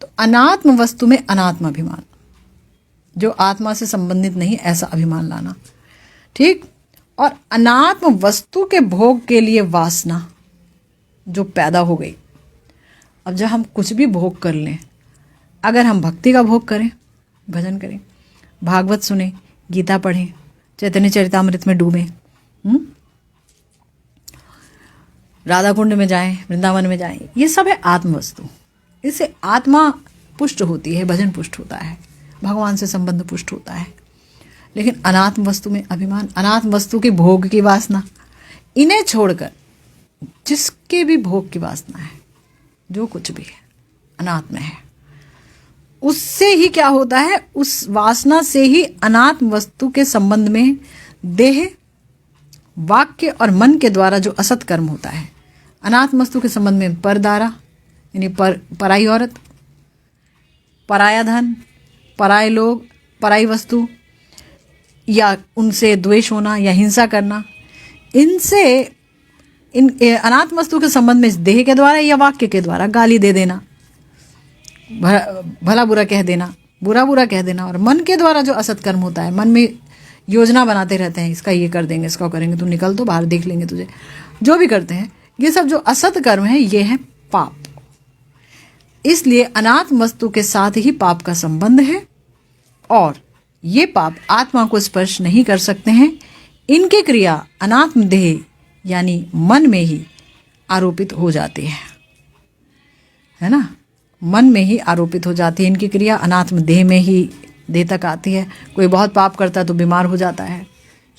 तो अनात्म वस्तु में अनात्म अभिमान, जो आत्मा से संबंधित नहीं, ऐसा अभिमान लाना, ठीक। और अनात्म वस्तु के भोग के लिए वासना जो पैदा हो गई। अब जब हम कुछ भी भोग कर लें, अगर हम भक्ति का भोग करें, भजन करें, भागवत सुने, गीता पढ़ें, चैतन्य चरितामृत में डूबें, राधा कुंड में जाएं, वृंदावन में जाएं, ये सब है आत्म वस्तु। इससे आत्मा पुष्ट होती है, भजन पुष्ट होता है, भगवान से संबंध पुष्ट होता है। लेकिन अनात्म वस्तु में अभिमान, अनात्म वस्तु के भोग की वासना, इन्हें छोड़कर जिसके भी भोग की वासना है, जो कुछ भी है अनात्म है, उससे ही क्या होता है, उस वासना से ही अनात्म वस्तु के संबंध में देह, वाक्य और मन के द्वारा जो असत कर्म होता है। अनात्म वस्तु के संबंध में परदारा यानी पराई औरत, पराया धन, पराए लोग, पराई वस्तु, या उनसे द्वेष होना या हिंसा करना, इनसे इन अनात्म वस्तु के संबंध में इस देह के द्वारा या वाक्य के द्वारा गाली दे देना, भला बुरा कह देना, बुरा बुरा कह देना, और मन के द्वारा जो असत कर्म होता है, मन में योजना बनाते रहते हैं, इसका ये कर देंगे, इसका करेंगे, तू निकल तो बाहर देख लेंगे तुझे, जो भी करते हैं, ये सब जो असत कर्म है ये है पाप। इसलिए अनात्म वस्तु के साथ ही पाप का संबंध है और ये पाप आत्मा को स्पर्श नहीं कर सकते हैं। इनकी क्रिया अनात्म देह यानी मन में ही आरोपित हो जाती है ना, मन में ही आरोपित हो जाती है। इनकी क्रिया अनात्म देह में ही देह तक आती है। कोई बहुत पाप करता है तो बीमार हो जाता है,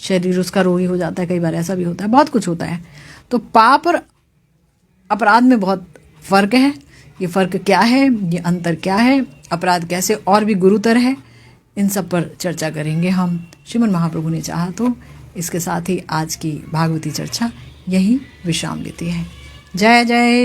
शरीर उसका रोगी हो जाता है, कई बार ऐसा भी होता है, बहुत कुछ होता है। तो पाप और अपराध में बहुत फ़र्क है। ये फ़र्क क्या है, ये अंतर क्या है, अपराध कैसे और भी गुरुतर है, इन सब पर चर्चा करेंगे हम, श्रीमन महाप्रभु ने चाहा तो। इसके साथ ही आज की भागवती चर्चा यही विश्राम लेती है। जय जय